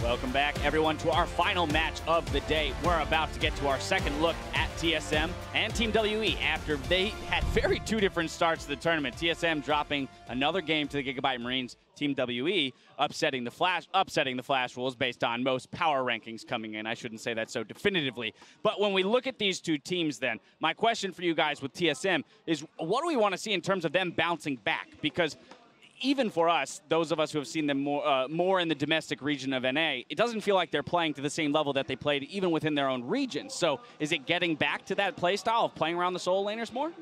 Welcome back, everyone, to our final match of the day. We're about to get to our second look at TSM and Team WE after they had two different starts to the tournament. TSM dropping another game to the Gigabyte Marines. Team WE upsetting the Flash Wolves based on most power rankings coming in. I shouldn't say that so definitively. But when we look at these two teams then, my question for you guys with TSM is what do we want to see in terms of them bouncing back? Because even for us, those of us who have seen them more in the domestic region of NA, it doesn't feel like they're playing to the same level that they played even within their own region. So is it getting back to that play style of playing around the solo laners more?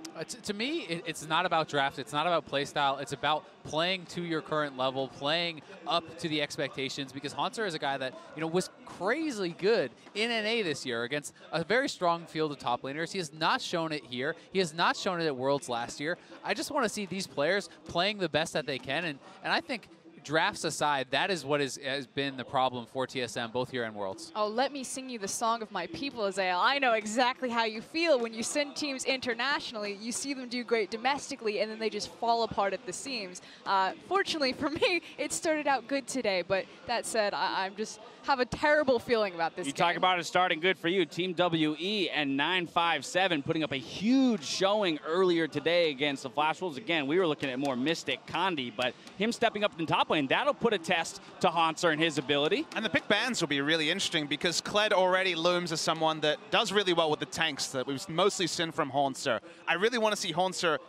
To me, it's not about draft. It's not about play style. It's about playing to your current level, playing up to the expectations, because Haunter is a guy that was crazily good in NA this year against a very strong field of top laners. He has not shown it here. He has not shown it at Worlds last year. I just want to see these players playing the best that they can, and I think drafts aside, that is what has been the problem for TSM, both here and Worlds. Oh, let me sing you the song of my people, Azael. I know exactly how you feel when you send teams internationally. You see them do great domestically, and then they just fall apart at the seams. Fortunately for me, it started out good today, but that said, I'm just have a terrible feeling about this game. You talk about it starting good for you. Team WE and 957 putting up a huge showing earlier today against the Flash Wolves. Again, we were looking at more Mystic Condi, but him stepping up in top lane, that'll put a test to Haunter and his ability. And the pick bans will be really interesting because Kled already looms as someone that does really well with the tanks that we've mostly seen from Haunter. I really want to see Haunter.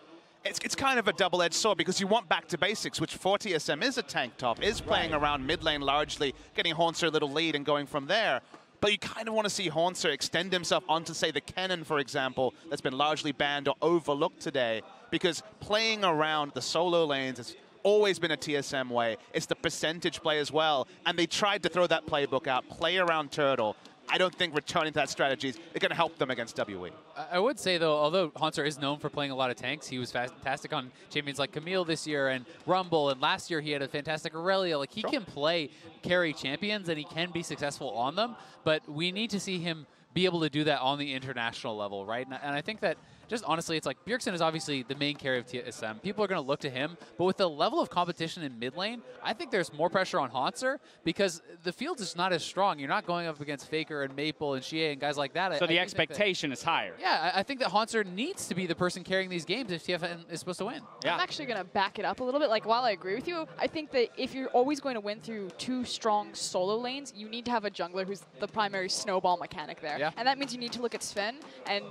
It's kind of a double-edged sword because you want back to basics, which for TSM is a tank top, is playing around mid lane largely, getting Haunter a little lead and going from there. But you kind of want to see Haunter extend himself onto, say, the Kennen, for example, that's been largely banned or overlooked today, because playing around the solo lanes has always been a TSM way. It's the percentage play as well, and they tried to throw that playbook out, play around Turtle. I don't think returning to that strategy is going to help them against WE. I would say, though, although Haunter is known for playing a lot of tanks, he was fantastic on champions like Camille this year and Rumble, and last year he had a fantastic Aurelia. Like, he can play carry champions, and he can be successful on them, but we need to see him be able to do that on the international level, right? And I think that just honestly, it's like Bjergsen is obviously the main carry of TSM. People are going to look to him, but with the level of competition in mid lane, I think there's more pressure on Haunter because the field is not as strong. You're not going up against Faker and Maple and Xie and guys like that. So the expectation is higher. Yeah, I think that Haunter needs to be the person carrying these games if TSM is supposed to win. Yeah. I'm actually going to back it up a little bit. Like, while I agree with you, I think that if you're always going to win through two strong solo lanes, you need to have a jungler who's the primary snowball mechanic there. Yeah. And that means you need to look at Sven, and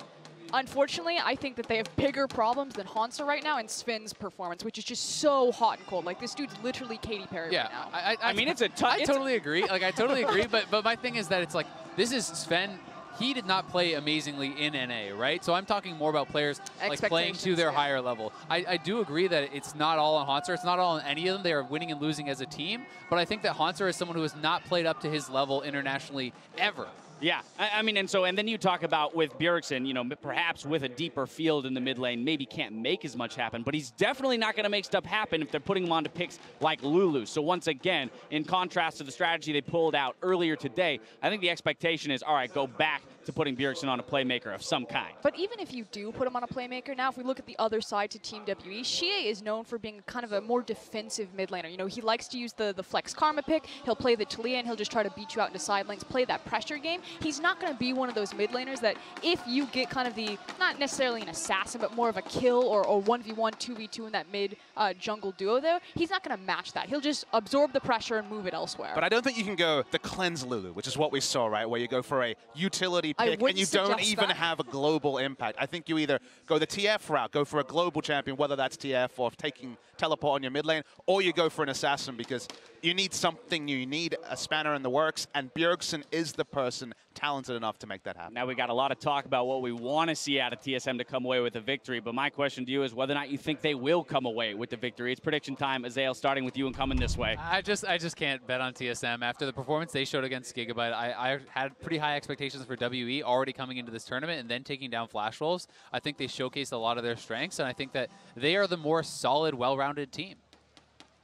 unfortunately, I think that they have bigger problems than Haunter right now in Sven's performance, which is just so hot and cold. Like, this dude's literally Katy Perry right now. I mean, it's a I totally agree. Like, I totally agree. But my thing is that it's like, this is Sven. He did not play amazingly in NA, right? So I'm talking more about players like playing to their higher level. I do agree that it's not all on Haunter. It's not all on any of them. They are winning and losing as a team. But I think that Haunter is someone who has not played up to his level internationally ever. Yeah, I mean, and then you talk about with Bjergsen, perhaps with a deeper field in the mid lane, maybe can't make as much happen, but he's definitely not going to make stuff happen if they're putting him onto picks like Lulu. So once again, in contrast to the strategy they pulled out earlier today, I think the expectation is, all right, go back to putting Bjergsen on a playmaker of some kind. But even if you do put him on a playmaker, now if we look at the other side to Team WE, Xie is known for being kind of a more defensive mid laner. He likes to use the flex karma pick, he'll play the Talia, and he'll just try to beat you out into side lanes, play that pressure game. He's not going to be one of those mid laners that if you get kind of the, not necessarily an assassin, but more of a kill or 1v1, 2v2 in that mid jungle duo though, he's not going to match that. He'll just absorb the pressure and move it elsewhere. But I don't think you can go the cleanse Lulu, which is what we saw, right? Where you go for a utility pick and you don't even have a global impact. I think you either go the TF route, go for a global champion, whether that's TF or taking teleport on your mid lane, or you go for an assassin because you need something new. You need a spanner in the works, and Bjergsen is the person talented enough to make that happen. Now we got a lot of talk about what we want to see out of TSM to come away with a victory, but my question to you is whether or not you think they will come away with the victory. It's prediction time. Azael, starting with you and coming this way. I just can't bet on TSM. After the performance they showed against Gigabyte, I had pretty high expectations for WE already coming into this tournament and then taking down Flash Wolves. I think they showcased a lot of their strengths, and I think that they are the more solid, well-rounded team.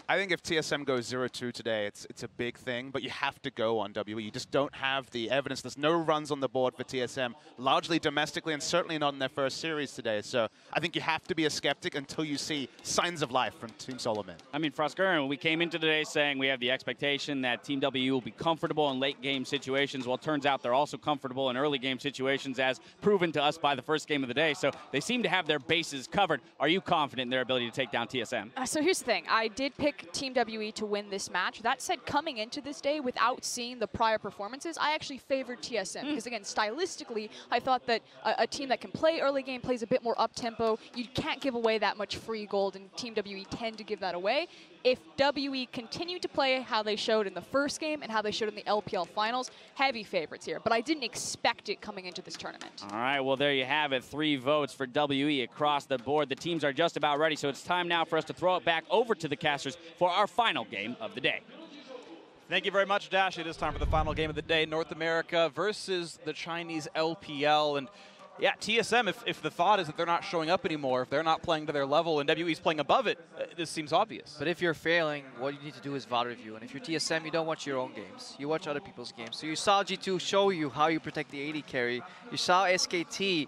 I think if TSM goes 0-2 today, it's a big thing, but you have to go on WE. You just don't have the evidence. There's no runs on the board for TSM, largely domestically and certainly not in their first series today. So I think you have to be a skeptic until you see signs of life from Team Solomon. I mean, Froskuren, we came into today saying we have the expectation that Team WE will be comfortable in late game situations. Well, it turns out they're also comfortable in early game situations, as proven to us by the first game of the day. So they seem to have their bases covered. Are you confident in their ability to take down TSM? So here's the thing. I did pick Team WE to win this match. That said, coming into this day, without seeing the prior performances, I actually favored TSM. Because again, stylistically, I thought that a team that can play early game, plays a bit more up-tempo, you can't give away that much free gold, and Team WE tend to give that away. If WE continue to play how they showed in the first game and how they showed in the LPL finals, heavy favorites here. But I didn't expect it coming into this tournament. All right, well, there you have it. 3 votes for WE across the board. The teams are just about ready, so it's time now for us to throw it back over to the casters for our final game of the day. Thank you very much, Dash. It is time for the final game of the day, North America versus the Chinese LPL. And yeah, TSM, if the thought is that they're not showing up anymore, if they're not playing to their level and WE's playing above it, this seems obvious. But if you're failing, what you need to do is VOD review. And if you're TSM, you don't watch your own games. You watch other people's games. So you saw G2 show you how you protect the AD carry. You saw SKT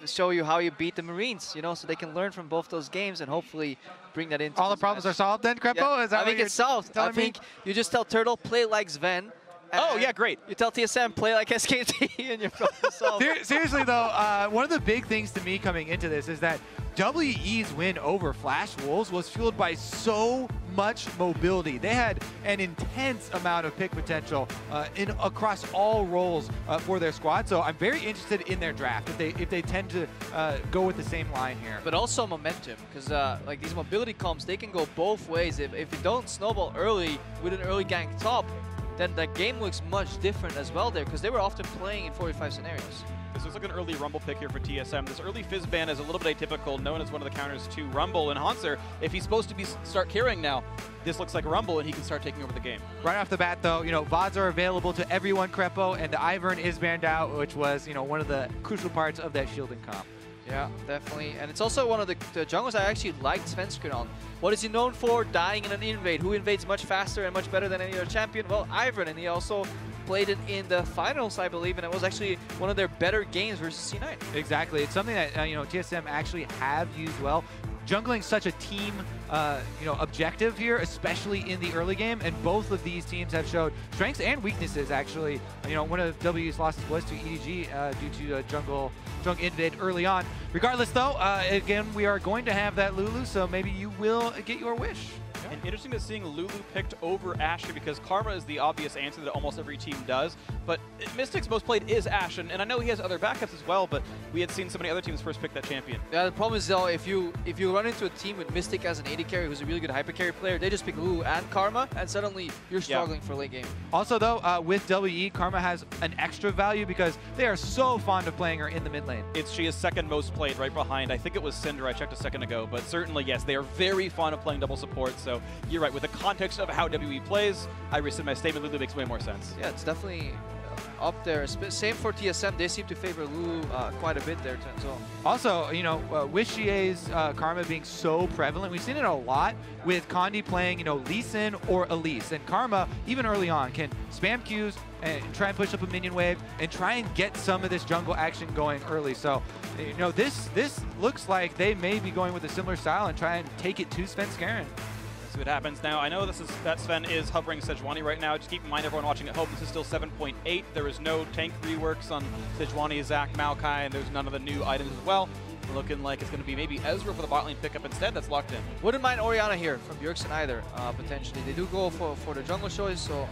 show you how you beat the Marines, you know, so they can learn from both those games and hopefully bring that into all the problems are solved then, Crepo? Yeah, Is that I think it's solved. I think you just tell Turtle, play like Sven. Oh, yeah, great. You tell TSM, play like SKT, and you're problem solved. Seriously, though, one of the big things to me coming into this is that WE's win over Flash Wolves was fueled by so much mobility. They had an intense amount of pick potential across all roles for their squad. So I'm very interested in their draft if they tend to go with the same line here. But also momentum, because like these mobility comps, they can go both ways. If you don't snowball early with an early gank top, then the game looks much different as well there, because they were often playing in 45 scenarios. This looks like an early Rumble pick here for TSM. This early Fizz ban is a little bit atypical, known as one of the counters to Rumble. And Hanser, if he's supposed to start carrying now, this looks like Rumble, and he can start taking over the game. Right off the bat, though, you know, VODs are available to everyone, Crepo, and the Ivern is banned out, which was, you know, one of the crucial parts of that shielding comp. Yeah, definitely. And it's also one of the jungles I actually liked Svenskeren on. What is he known for? Dying in an invade. Who invades much faster and much better than any other champion? Well, Ivern, and he also played it in the finals, I believe, and it was actually one of their better games versus C9. Exactly. It's something that, you know, TSM actually have used well. Jungling such a team, you know, objective here, especially in the early game, and both of these teams have showed strengths and weaknesses. Actually, you know, one of WE's losses was to EDG due to a jungle invade early on. Regardless, though, again, we are going to have that Lulu, so maybe you will get your wish. And interesting to seeing Lulu picked over Ashe, because Karma is the obvious answer that almost every team does. But Mystic's most played is Ashe, and I know he has other backups as well, but we had seen so many other teams first pick that champion. Yeah, the problem is, though, if you run into a team with Mystic as an AD carry who's a really good hyper carry player, they just pick Lulu and Karma, and suddenly you're struggling for late game. Also, though, with WE, Karma has an extra value because they are so fond of playing her in the mid lane. She is second most played, right behind, I think it was Cinder, I checked a second ago, but certainly, yes, they are very fond of playing double support, so you're right, with the context of how WE plays, I rescind my statement, Lulu makes way more sense. Yeah, it's definitely up there. Same for TSM, they seem to favor Lulu quite a bit there as well. Also, you know, with Xie's Karma being so prevalent, we've seen it a lot with Condi playing, you know, Lee Sin or Elise. And Karma, even early on, can spam Qs and try and push up a minion wave and try and get some of this jungle action going early. So, you know, this looks like they may be going with a similar style and try and take it to Svenskeren. See what happens now. I know that Sven is hovering Sejuani right now. Just keep in mind, everyone watching at home, this is still 7.8. There is no tank reworks on Sejuani, Zac, Maokai, and there's none of the new items as well. Looking like it's going to be maybe Ezreal for the bot lane pickup instead. That's locked in. Wouldn't mind Orianna here from Bjergsen either, potentially. They do go for the jungle choice, so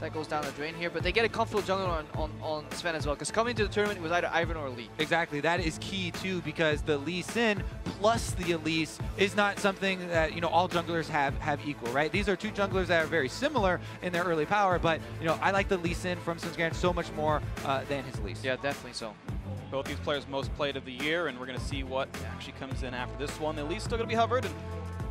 that goes down the drain here. But they get a comfortable jungle on Sven as well, because coming to the tournament, it was either Ivern or Lee. Exactly. That is key, too, because the Lee Sin plus the Elise is not something that, you know, all junglers have equal, right? These are two junglers that are very similar in their early power, but, you know, I like the Lee Sin from Svenskeren so much more than his Elise. Yeah, definitely so. Both these players most played of the year, and we're going to see what actually comes in after this one. The Elise still going to be hovered, and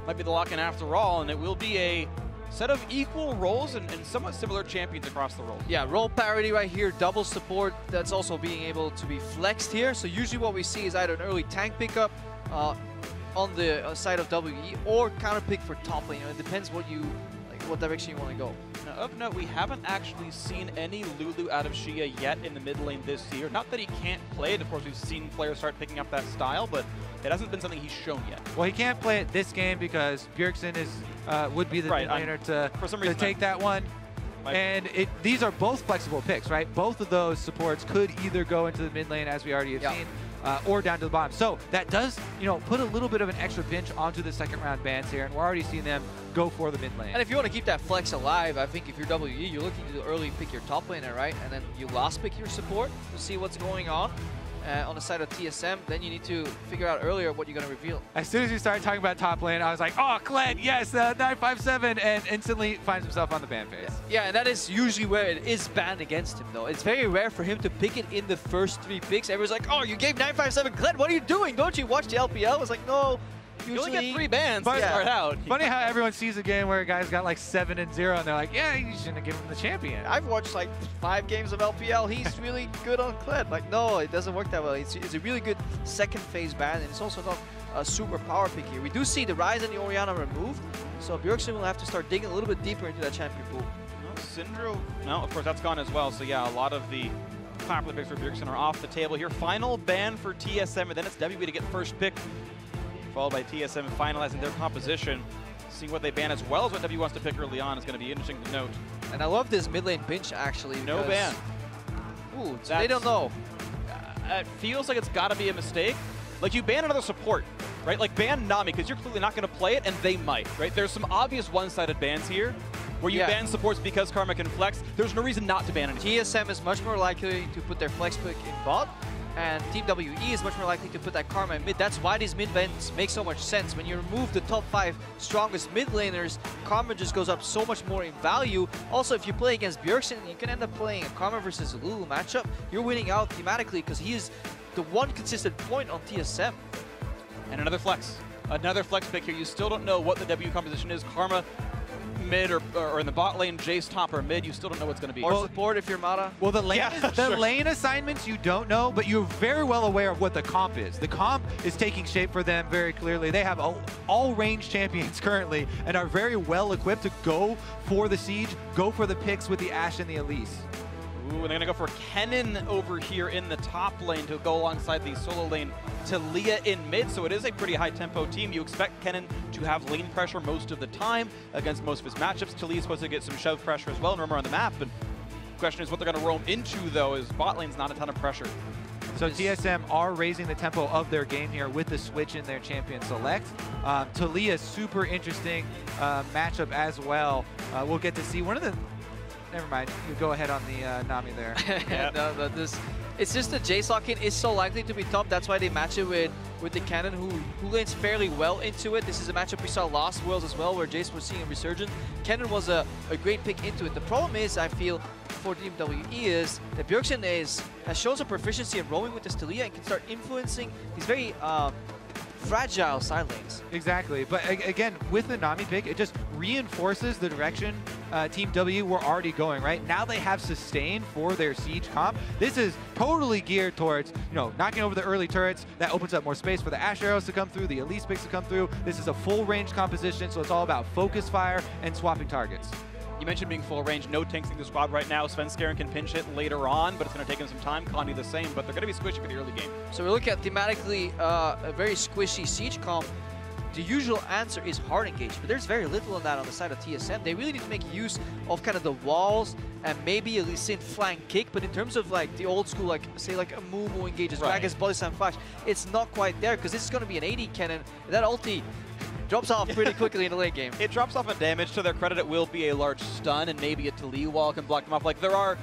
might be the lock-in after all, and it will be a set of equal roles and somewhat similar champions across the roles. Yeah, role parity right here, double support. That's also being able to be flexed here. So usually what we see is either an early tank pickup on the side of WE or counter pick for top lane. You know, it depends what direction you want to go. Now, of note, we haven't actually seen any Lulu out of Xia yet in the mid lane this year. Not that he can't play it. Of course, we've seen players start picking up that style, but It hasn't been something he's shown yet. Well, he can't play it this game because Bjergsen is would be the mid laner to take that one. And these are both flexible picks, right? Both of those supports could either go into the mid lane, as we already have seen, or down to the bottom. So that does, put a little bit of an extra pinch onto the second round bans here, and we're already seeing them go for the mid lane. And if you want to keep that flex alive, I think if you're WE, you're looking to early pick your top laner, right? And then you last pick your support to see what's going on. On the side of TSM, then you need to figure out earlier what you're going to reveal. As soon as you started talking about top lane, I was like, oh, Kled, yes, 957, and instantly finds himself on the ban phase. Yeah, and that is usually where it is banned against him, though. It's very rare for him to pick it in the first 3 picks. Everyone's like, oh, you gave 957 Kled, what are you doing? Don't you watch the LPL? It's like, no. You only get 3 bans to start out. Funny how everyone sees a game where a guy's got like 7 and 0, and they're like, yeah, you shouldn't have given him the champion. I've watched like 5 games of LPL. He's really good on Kled. Like, no, it doesn't work that well. It's a really good second phase ban, and it's also not a super power pick here. We do see the Ryze and the Orianna removed, so Bjergsen will have to start digging a little bit deeper into that champion pool. No, Syndro, no, of course, that's gone as well. So yeah, a lot of the popular picks for Bjergsen are off the table here. Final ban for TSM, and then it's WB to get first pick, followed by TSM finalizing their composition. Seeing what they ban as well as what W wants to pick early on is going to be interesting to note. And I love this mid lane pinch, actually. No ban. Ooh, so they don't know. It feels like it's got to be a mistake. Like, you ban another support, right? Like, ban Nami, because you're clearly not going to play it, and they might, right? There's some obvious one-sided bans here, where you ban supports because Karma can flex. There's no reason not to ban anything. TSM is much more likely to put their flex pick in bot, and Team WE is much more likely to put that Karma in mid. That's why these mid bans make so much sense. When you remove the top 5 strongest mid laners, Karma just goes up so much more in value. Also, if you play against Bjergsen, you can end up playing a Karma versus Lulu matchup. You're winning out thematically because he is the one consistent point on TSM. And another flex. Another flex pick here. You still don't know what the W composition is. Karma mid or in the bot lane, Jace top or mid, you still don't know what's going to be. Or support if you're Mata. Well, the lane assignments you don't know, but you're very well aware of what the comp is. The comp is taking shape for them very clearly. They have all range champions currently and are very well equipped to go for the siege, go for the picks with the Ashe and the Elise. Ooh, and they're going to go for Kennen over here in the top lane to go alongside the solo lane Talia in mid. So it is a pretty high-tempo team. You expect Kennen to have lane pressure most of the time against most of his matchups. Talia's supposed to get some shove pressure as well, and remember on the map. But the question is what they're going to roam into, though, is bot lane's not a ton of pressure. So TSM are raising the tempo of their game here with the switch in their champion select. Talia, super interesting matchup as well. We'll get to see one of the... Never mind. You go ahead on the Nami there. No, it's just the Jace lock-in is so likely to be top. That's why they match it with the Kennen, who lanes fairly well into it. This is a matchup we saw last Worlds as well, where Jace was seeing a resurgence. Kennen was a great pick into it. The problem is, I feel, for Team WE is that Bjergsen has shown some proficiency in roaming with this Talia and can start influencing these very fragile side lanes. Exactly, but again, with the Nami pick, it just reinforces the direction Team W were already going, right? Now they have sustain for their siege comp. This is totally geared towards, knocking over the early turrets. That opens up more space for the Ashe arrows to come through, the Elise picks to come through. This is a full range composition, so it's all about focus fire and swapping targets. You mentioned being full range, no tanks in the squad right now. Svenskeren can pinch hit later on, but it's going to take him some time. Connie the same, but they're going to be squishy for the early game. So we look at thematically a very squishy siege comp. The usual answer is hard engage, but there's very little on that on the side of TSM. They really need to make use of kind of the walls and maybe a Lee flank kick, but in terms of like the old school, like say like a Moo engages, Dragon's Body Slam Flash, it's not quite there because this is going to be an AD cannon. That ulti drops off pretty quickly in the late game. It drops off a damage. To their credit, it will be a large stun, and maybe a Talia wall can block them off. Like, there are,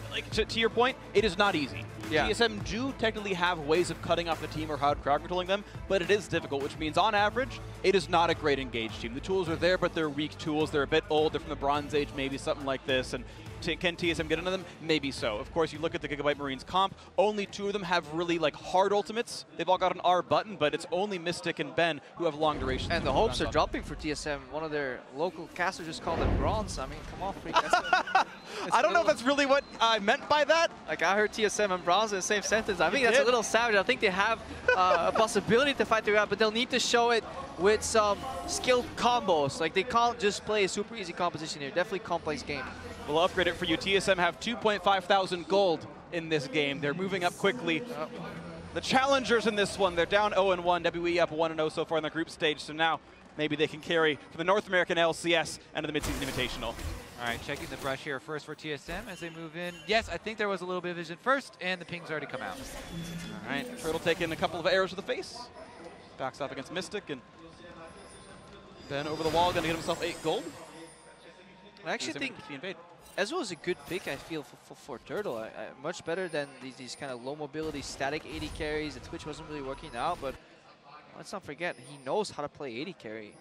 like to your point, it is not easy. Yeah. TSM do technically have ways of cutting off the team or crowd controlling them, but it is difficult, which means on average, it is not a great engaged team. The tools are there, but they're weak tools. They're a bit old. They're from the Bronze Age, maybe something like this. And can TSM get into them? Maybe so. Of course, you look at the Gigabyte Marines comp, only 2 of them have really like hard ultimates. They've all got an R button, but it's only Mystic and Ben who have long durations. And the hopes are dropping for TSM. One of their local casters just called them bronze. I mean, come on, freak. I don't know if that's really what I meant by that. Like, I heard TSM and bronze in the same sentence. I think that's a little savage. I think they have a possibility to fight their way out, but they'll need to show it with some skilled combos. Like, they can't just play a super easy composition here. Definitely complex game. We'll upgrade it for you. TSM have 2,500 gold in this game. They're moving up quickly. the challengers in this one. They're down 0-1. WE up 1-0 so far in the group stage. So now maybe they can carry for the North American LCS and the Mid-Season Invitational. All right, checking the brush here first for TSM as they move in. Yes, I think there was a little bit of vision first, and the ping's already come out. All right, Turtle taking a couple of arrows to the face. Backs off against Mystic, and Ben over the wall, going to get himself 8 gold. I actually think Ezreal is a good pick, I feel, for Turtle. Much better than these kind of low mobility, static AD carries. The Twitch wasn't really working out, but let's not forget, he knows how to play AD carry.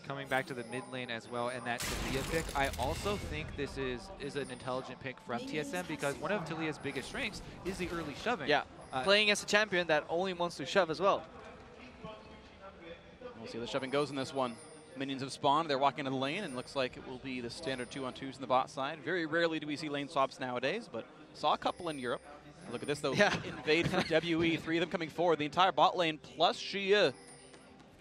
Coming back to the mid lane as well, and that Talia pick, I also think this is an intelligent pick from TSM because one of Talia's biggest strengths is the early shoving. Yeah, playing as a champion that only wants to shove as well. We'll see how the shoving goes in this one. Minions have spawned, they're walking into the lane, and looks like it will be the standard 2-on-2s in the bot side. Very rarely do we see lane swaps nowadays, but saw a couple in Europe. Look at this though, invade for WE, 3 of them coming forward, the entire bot lane plus Xia.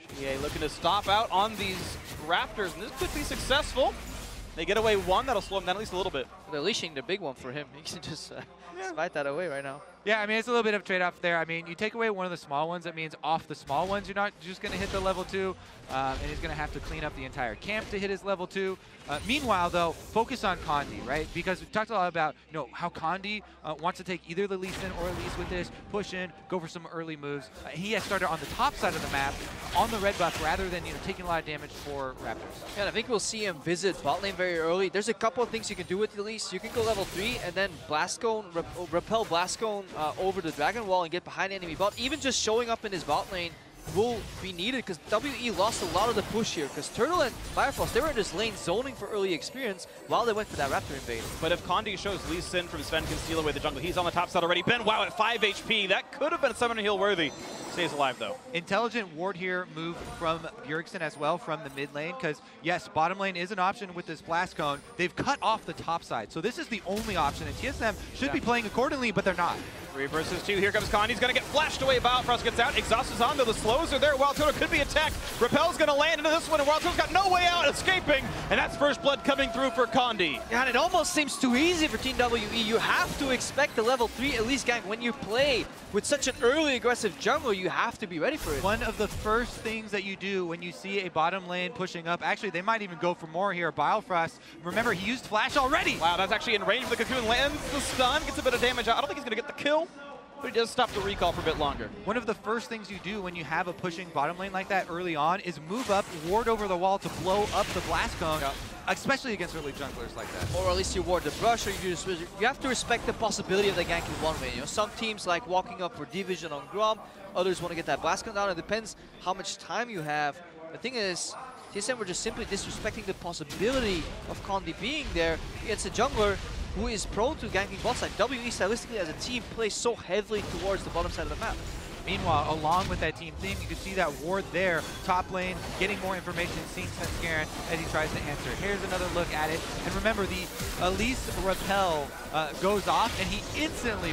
Xia looking to stop out on these Raptors, and this could be successful. They get away one, that'll slow him down at least a little bit. They're leashing the big one for him. He can just fight that away right now. Yeah, I mean, it's a little bit of trade-off there. I mean, you take away one of the small ones, that means off the small ones, you're not just going to hit the level 2, and he's going to have to clean up the entire camp to hit his level 2. Meanwhile, though, focus on Condi, right? Because we talked a lot about, how Condi wants to take either the Lee Sin or Elise with this, push in, go for some early moves. He has started on the top side of the map, on the red buff, rather than, taking a lot of damage for Raptors. Yeah, and I think we'll see him visit bot lane very early. There's a couple of things you can do with Elise. You can go level 3 and then Blast Cone, repel Blast Cone over the Dragon Wall and get behind enemy bot. Even just showing up in his bot lane will be needed because WE lost a lot of the push here because Turtle and Firefrost, they were in this lane zoning for early experience while they went for that Raptor invade. But if Condi shows Lee Sin from Sven can steal away the jungle, he's on the top side already. Ben, wow, at 5 HP. That could have been a Summoner Heal worthy. Stays alive, though. Intelligent ward here moved from Bjergsen as well from the mid lane because, yes, bottom lane is an option with this Blast Cone. They've cut off the top side, so this is the only option, and TSM should be playing accordingly, but they're not. 3 versus 2. Here comes Condi. He's going to get flashed away. Bifrost gets out. Exhaust is on, though. The slows are there. Wild Turtle could be attacked. Repel's going to land into this one, and Wild Turtle's got no way out, escaping. And that's first blood coming through for Condi. Yeah, and it almost seems too easy for Team WE. You have to expect the level 3 Elise gank. When you play with such an early aggressive jungle, you have to be ready for it. One of the first things that you do when you see a bottom lane pushing up, actually, they might even go for more here. Bifrost, remember, he used Flash already. Wow, that's actually in range of the Cocoon. Lands the stun, gets a bit of damage out. I don't think he's going to get the kill, but he does stop the recall for a bit longer. One of the first things you do when you have a pushing bottom lane like that early on is move up, ward over the wall to blow up the Blast Cone, especially against early junglers like that. Or at least you ward the brush, or you have to respect the possibility of the gank in one way. Some teams like walking up for Division on Grom, others want to get that Blast Cone down. It depends how much time you have. The thing is, TSM were just simply disrespecting the possibility of Condi being there against a jungler who is prone to ganking bot side. WE stylistically as a team plays so heavily towards the bottom side of the map. Meanwhile, along with that team theme, you can see that ward there, top lane, getting more information, seeing Svenskeren as he tries to answer. Here's another look at it. And remember, the Elise repel goes off, and he instantly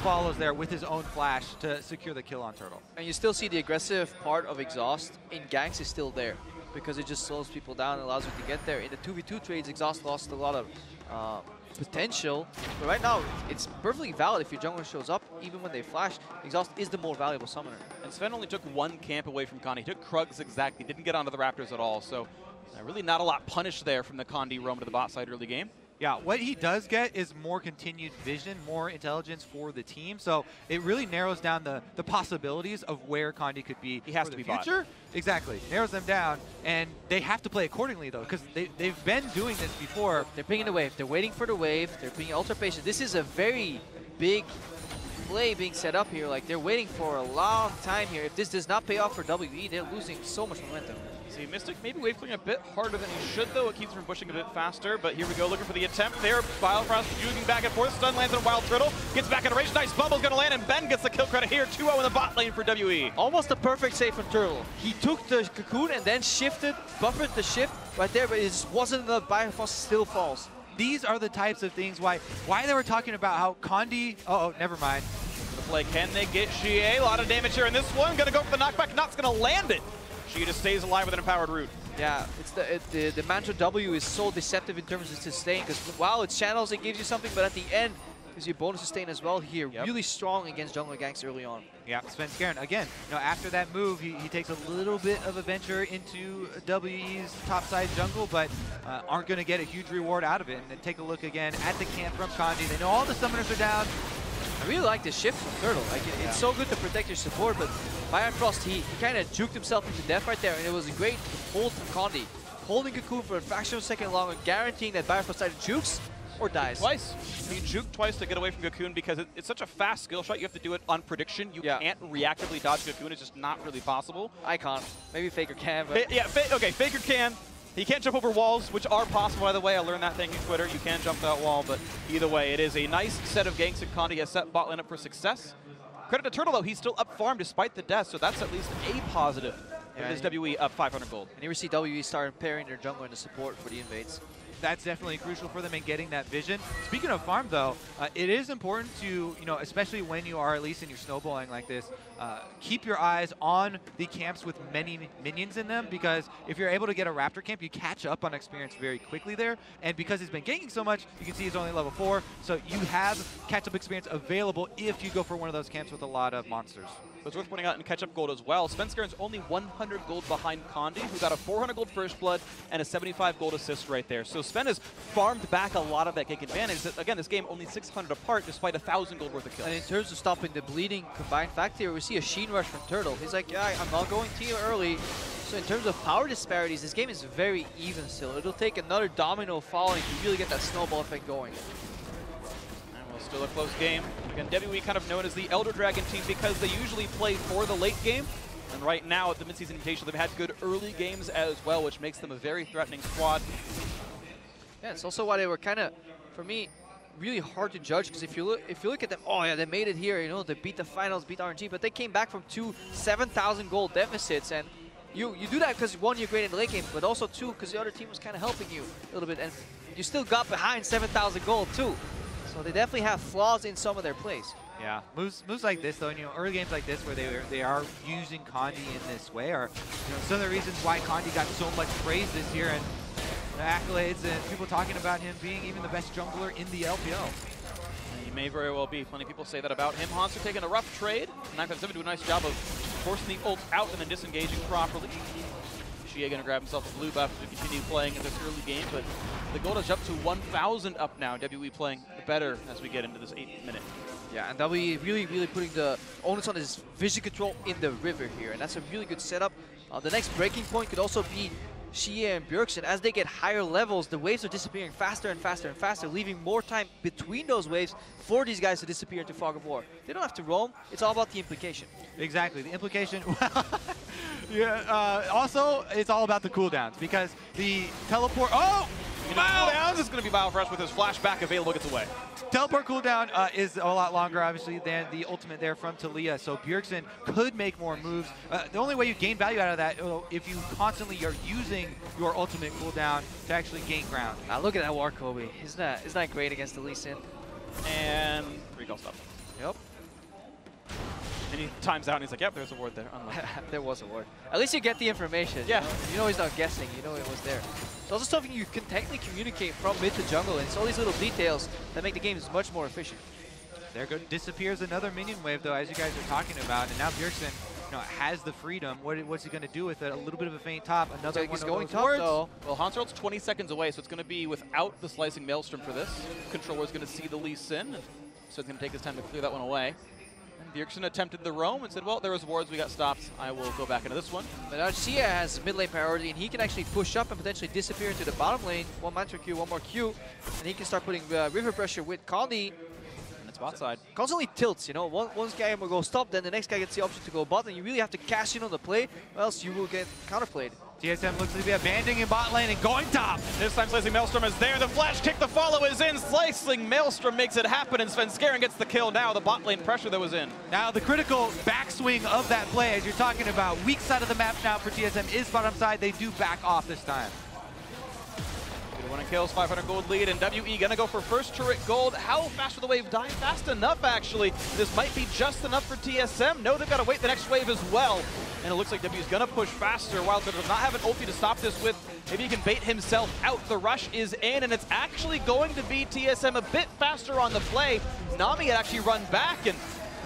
follows there with his own flash to secure the kill on Turtle. And you still see the aggressive part of Exhaust in ganks is still there because it just slows people down and allows you to get there. In the 2v2 trades, Exhaust lost a lot of potential, but right now it's perfectly valid if your jungler shows up, even when they flash. Exhaust is the more valuable summoner. And Sven only took 1 camp away from Condi. He took Krugs exactly, didn't get onto the Raptors at all, so really not a lot punished there from the Condi roam to the bot side early game. Yeah, what he does get is more continued vision, more intelligence for the team. So it really narrows down the possibilities of where Condi could be. He has for to the be future. bot. Exactly. Narrows them down, and they have to play accordingly, though, because they've been doing this before. They're pinging the wave. They're waiting for the wave. They're being ultra patient. This is a very big play being set up here. Like, they're waiting for a long time here. If this does not pay off for WE, they're losing so much momentum. See, Mystic maybe wave clearing a bit harder than he should, though. It keeps him from pushing a bit faster, but here we go, looking for the attempt there. Bifrost juking back and forth. Stun lands on Wild Turtle. Gets back into range. Nice bubble's going to land, and Ben gets the kill credit here. 2-0 in the bot lane for WE. Almost a perfect save from Turtle. He took the Cocoon and then shifted, buffered the shift right there, but it just wasn't enough. Bifrost still falls. These are the types of things why they were talking about how Condi... Oh, never mind. The play, can they get Xie? A lot of damage here in this one. Going to go for the knockback. Not's going to land it. Xie just stays alive with an empowered root. Yeah, it's the mantra W is so deceptive in terms of sustain, because while it channels, it gives you something, but at the end, Gives you bonus sustain as well here. Really strong against jungler ganks early on. Yeah, Svenskeren, again, after that move, he takes a little bit of a venture into WE's topside jungle, but aren't going to get a huge reward out of it. And then take a look again at the camp from Kanji. They know all the summoners are down. I really like the shift from Turtle. Like it's so good to protect your support, but Bifrost, he kind of juked himself into death right there, and it was a great hold from Kondi. Holding Cocoon for a fraction of a second longer, guaranteeing that Bifrost either jukes or dies. Twice. He juked twice to get away from Cocoon because it's such a fast skill shot. You have to do it on prediction. You can't reactively dodge Cocoon. It's just not really possible. I can't. Maybe Faker can, but... Okay, Faker can. He can't jump over walls, which are possible, by the way. I learned that thanks to Twitter. You can jump that wall, but either way, it is a nice set of ganks, and Kondi has set bot lane up for success. Credit to Turtle, though. He's still up farm despite the death, so that's at least a positive. Yeah, this WE up 500 gold. And here we see WE start pairing their jungler into support for the invades. That's definitely crucial for them in getting that vision. Speaking of farm, though, it is important to, especially when you are at least in your snowballing like this, keep your eyes on the camps with many minions in them, because if you're able to get a Raptor camp, you catch up on experience very quickly there. And because he's been ganking so much, you can see he's only level 4, so you have catch-up experience available if you go for one of those camps with a lot of monsters. But it's worth pointing out in catch-up gold as well, Svenskaren's only 100 gold behind Kondi, who got a 400 gold first blood and a 75 gold assist right there. So Sven has farmed back a lot of that gank advantage. Again, this game only 600 apart despite 1,000 gold worth of kills. And in terms of stopping the bleeding combined fact here, we see a Sheen rush from Turtle. He's like, yeah, I'm not going to you early. So in terms of power disparities, this game is very even still. It'll take another domino falling to really get that snowball effect going. Still a close game. Again, WE kind of known as the Elder Dragon team because they usually play for the late game. And right now at the midseason invitation, they've had good early games as well, which makes them a very threatening squad. Yeah, it's also why they were kind of, for me, really hard to judge, because if you look at them, oh yeah, they made it here, they beat the finals, beat RNG, but they came back from 2 7,000 gold deficits, and you do that because one, you're great in the late game, but also two, because the other team was kind of helping you a little bit, and you still got behind 7,000 gold too. So they definitely have flaws in some of their plays. Yeah, moves like this though, early games like this where they are using Kondi in this way are some of the reasons why Kondi got so much praise this year, and accolades and people talking about him being even the best jungler in the LPL. He may very well be. Plenty of people say that about him. Hanser taking a rough trade. 957 do a nice job of forcing the ult out and then disengaging properly. Shia going to grab himself a blue buff to continue playing in this early game, but the gold is up to 1,000 up now. WE playing better as we get into this 8th minute. Yeah, and WE really putting the onus on his vision control in the river here, and that's a really good setup. The next breaking point could also be Shia and Bjergsen. As they get higher levels, the waves are disappearing faster and faster and faster, leaving more time between those waves for these guys to disappear into Fog of War. They don't have to roam. It's all about the implication. Exactly. The implication, also, it's all about the cooldowns, because the teleport, Cooldowns is going to be Biofresh with his flashback available, gets away. Teleport cooldown is a lot longer, obviously, than the ultimate there from Talia, so Bjergsen could make more moves. The only way you gain value out of that if you constantly are using your ultimate cooldown to actually gain ground. Now look at that War Kobe. Isn't that great against the Lee Sin? And recall stop. Yep. And he times out and he's like, yep, there's a ward there. There was a ward. At least you get the information. Yeah. You know he's not guessing. You know it was there. It's also something you can technically communicate from mid to jungle, and it's all these little details that make the games much more efficient. There disappears another minion wave, though, as you guys are talking about, and now Bjergsen has the freedom. What's he going to do with it? A little bit of a feint top. Another one he's of going those top, wards. though. Well, Hanser's 20 seconds away, so it's going to be without the Slicing Maelstrom for this. Controller's going to see the Lee Sin, so it's going to take his time to clear that one away. And Bjergsen attempted the roam and said, well, there was wards, we got stopped. I will go back into this one. But now Shia has mid lane priority, and he can actually push up and potentially disappear into the bottom lane. One Mantra Q, one more Q, and he can start putting river pressure with Kondi. And it's bot side. Constantly tilts, one guy will go stop, then the next guy gets the option to go bot, and you really have to cash in on the play, or else you will get counterplayed. TSM looks to be abandoning in bot lane and going top. This time Slicing Maelstrom is there. The flash kick, the follow is in. Slicing Maelstrom makes it happen, and Svenskeren gets the kill now. The bot lane pressure that was in. Now the critical backswing of that play, as you're talking about, weak side of the map now for TSM is bottom side. They do back off this time. 21 kills, 500 gold lead, and WE gonna go for first turret gold. How fast will the wave die? Fast enough, actually. This might be just enough for TSM. No, they've got to wait the next wave as well. And it looks like W's gonna push faster. Wildcard does not have an ulti to stop this with. Maybe he can bait himself out. The rush is in, and it's actually going to be TSM a bit faster on the play. Nami had actually run back, and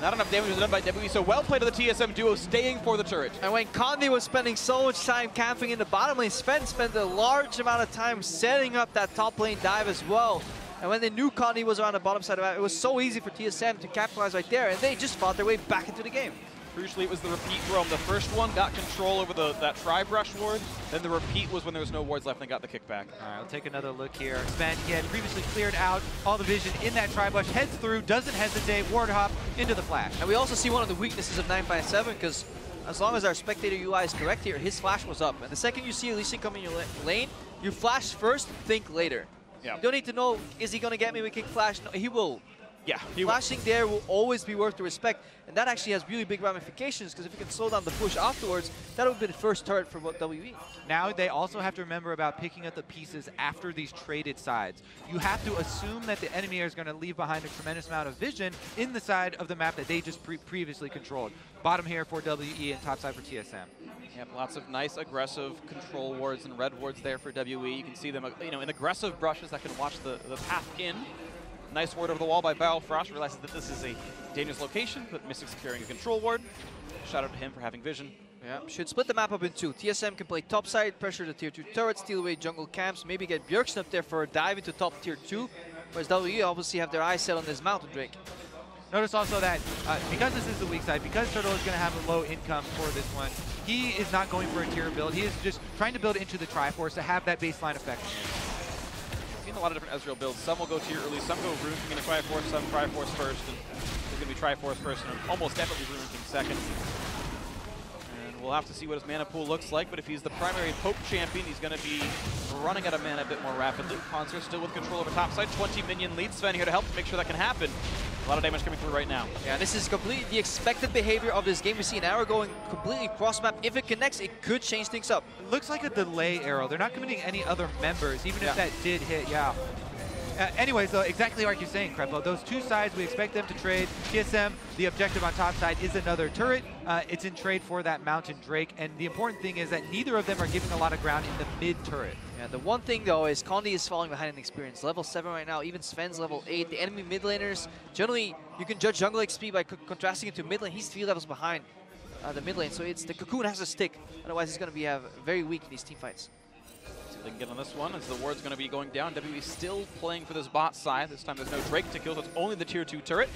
not enough damage was done by WE, so well played to the TSM duo staying for the turret. And when Condi was spending so much time camping in the bottom lane, Sven spent a large amount of time setting up that top lane dive as well. And when they knew Condi was around the bottom side of it, it was so easy for TSM to capitalize right there, and they just fought their way back into the game. Crucially, it was the repeat roam. The first one got control over that tri-brush ward. Then the repeat was when there was no wards left and they got the kickback. All right, we'll take another look here. Sven, he had previously cleared out all the vision in that tri-brush, heads through, doesn't hesitate, ward hop into the flash. And we also see one of the weaknesses of 957, because as long as our spectator UI is correct here, his flash was up. And the second you see Lee Sin come in your lane, you flash first, think later. Yeah. You don't need to know, is he going to get me with kick flash? No, he will. Yeah, Flashing there will always be worth the respect, and that actually has really big ramifications, because if you can slow down the push afterwards, that would be the first turret for WE. Now they also have to remember about picking up the pieces after these traded sides. You have to assume that the enemy is going to leave behind a tremendous amount of vision in the side of the map that they just previously controlled. Bottom here for WE and top side for TSM. Yep, lots of nice aggressive control wards and red wards there for WE. You can see them, in aggressive brushes that can watch the path in. Nice ward over the wall by Frost. Realizes that this is a dangerous location, but Mystic securing a control ward. Shout out to him for having vision. Yeah, should split the map up in two. TSM can play top side, pressure the tier 2 turrets, steal away jungle camps, maybe get Bjergsen up there for a dive into top tier 2. Whereas WE obviously have their eyes set on this Mountain Drake. Notice also that because this is the weak side, because Turtle is going to have a low income for this one, he is not going for a tier build. He is just trying to build into the Triforce to have that baseline effect. Seen a lot of different Ezreal builds. Some will go tier early, some go Rune King into Triforce, some Triforce first, and there's going to be Triforce first and almost definitely Rune King second. And we'll have to see what his mana pool looks like, but if he's the primary Pope champion, he's going to be running out of mana a bit more rapidly. Poncer still with control over top side, 20 minion lead. Sven here to help make sure that can happen. A lot of damage coming through right now. Yeah, this is completely the expected behavior of this game. We see an arrow going completely cross-map. If it connects, it could change things up. It looks like a delay arrow. They're not committing any other members, even if that did hit, yeah. Anyways, though, exactly like you're saying, Krepo, those two sides, we expect them to trade. TSM, the objective on top side is another turret. It's in trade for that Mountain Drake, and the important thing is that neither of them are giving a lot of ground in the mid-turret. Yeah, the one thing, though, is Condi is falling behind in experience. Level 7 right now, even Sven's level 8. The enemy mid laners, generally, you can judge jungle XP by contrasting it to mid lane. He's 3 levels behind the mid lane, so it's the Cocoon has to stick. Otherwise, he's going to be very weak in these team fights. See if they can get on this one, as the ward's going to be going down. WE still playing for this bot side. This time there's no Drake to kill, so it's only the tier 2 turret.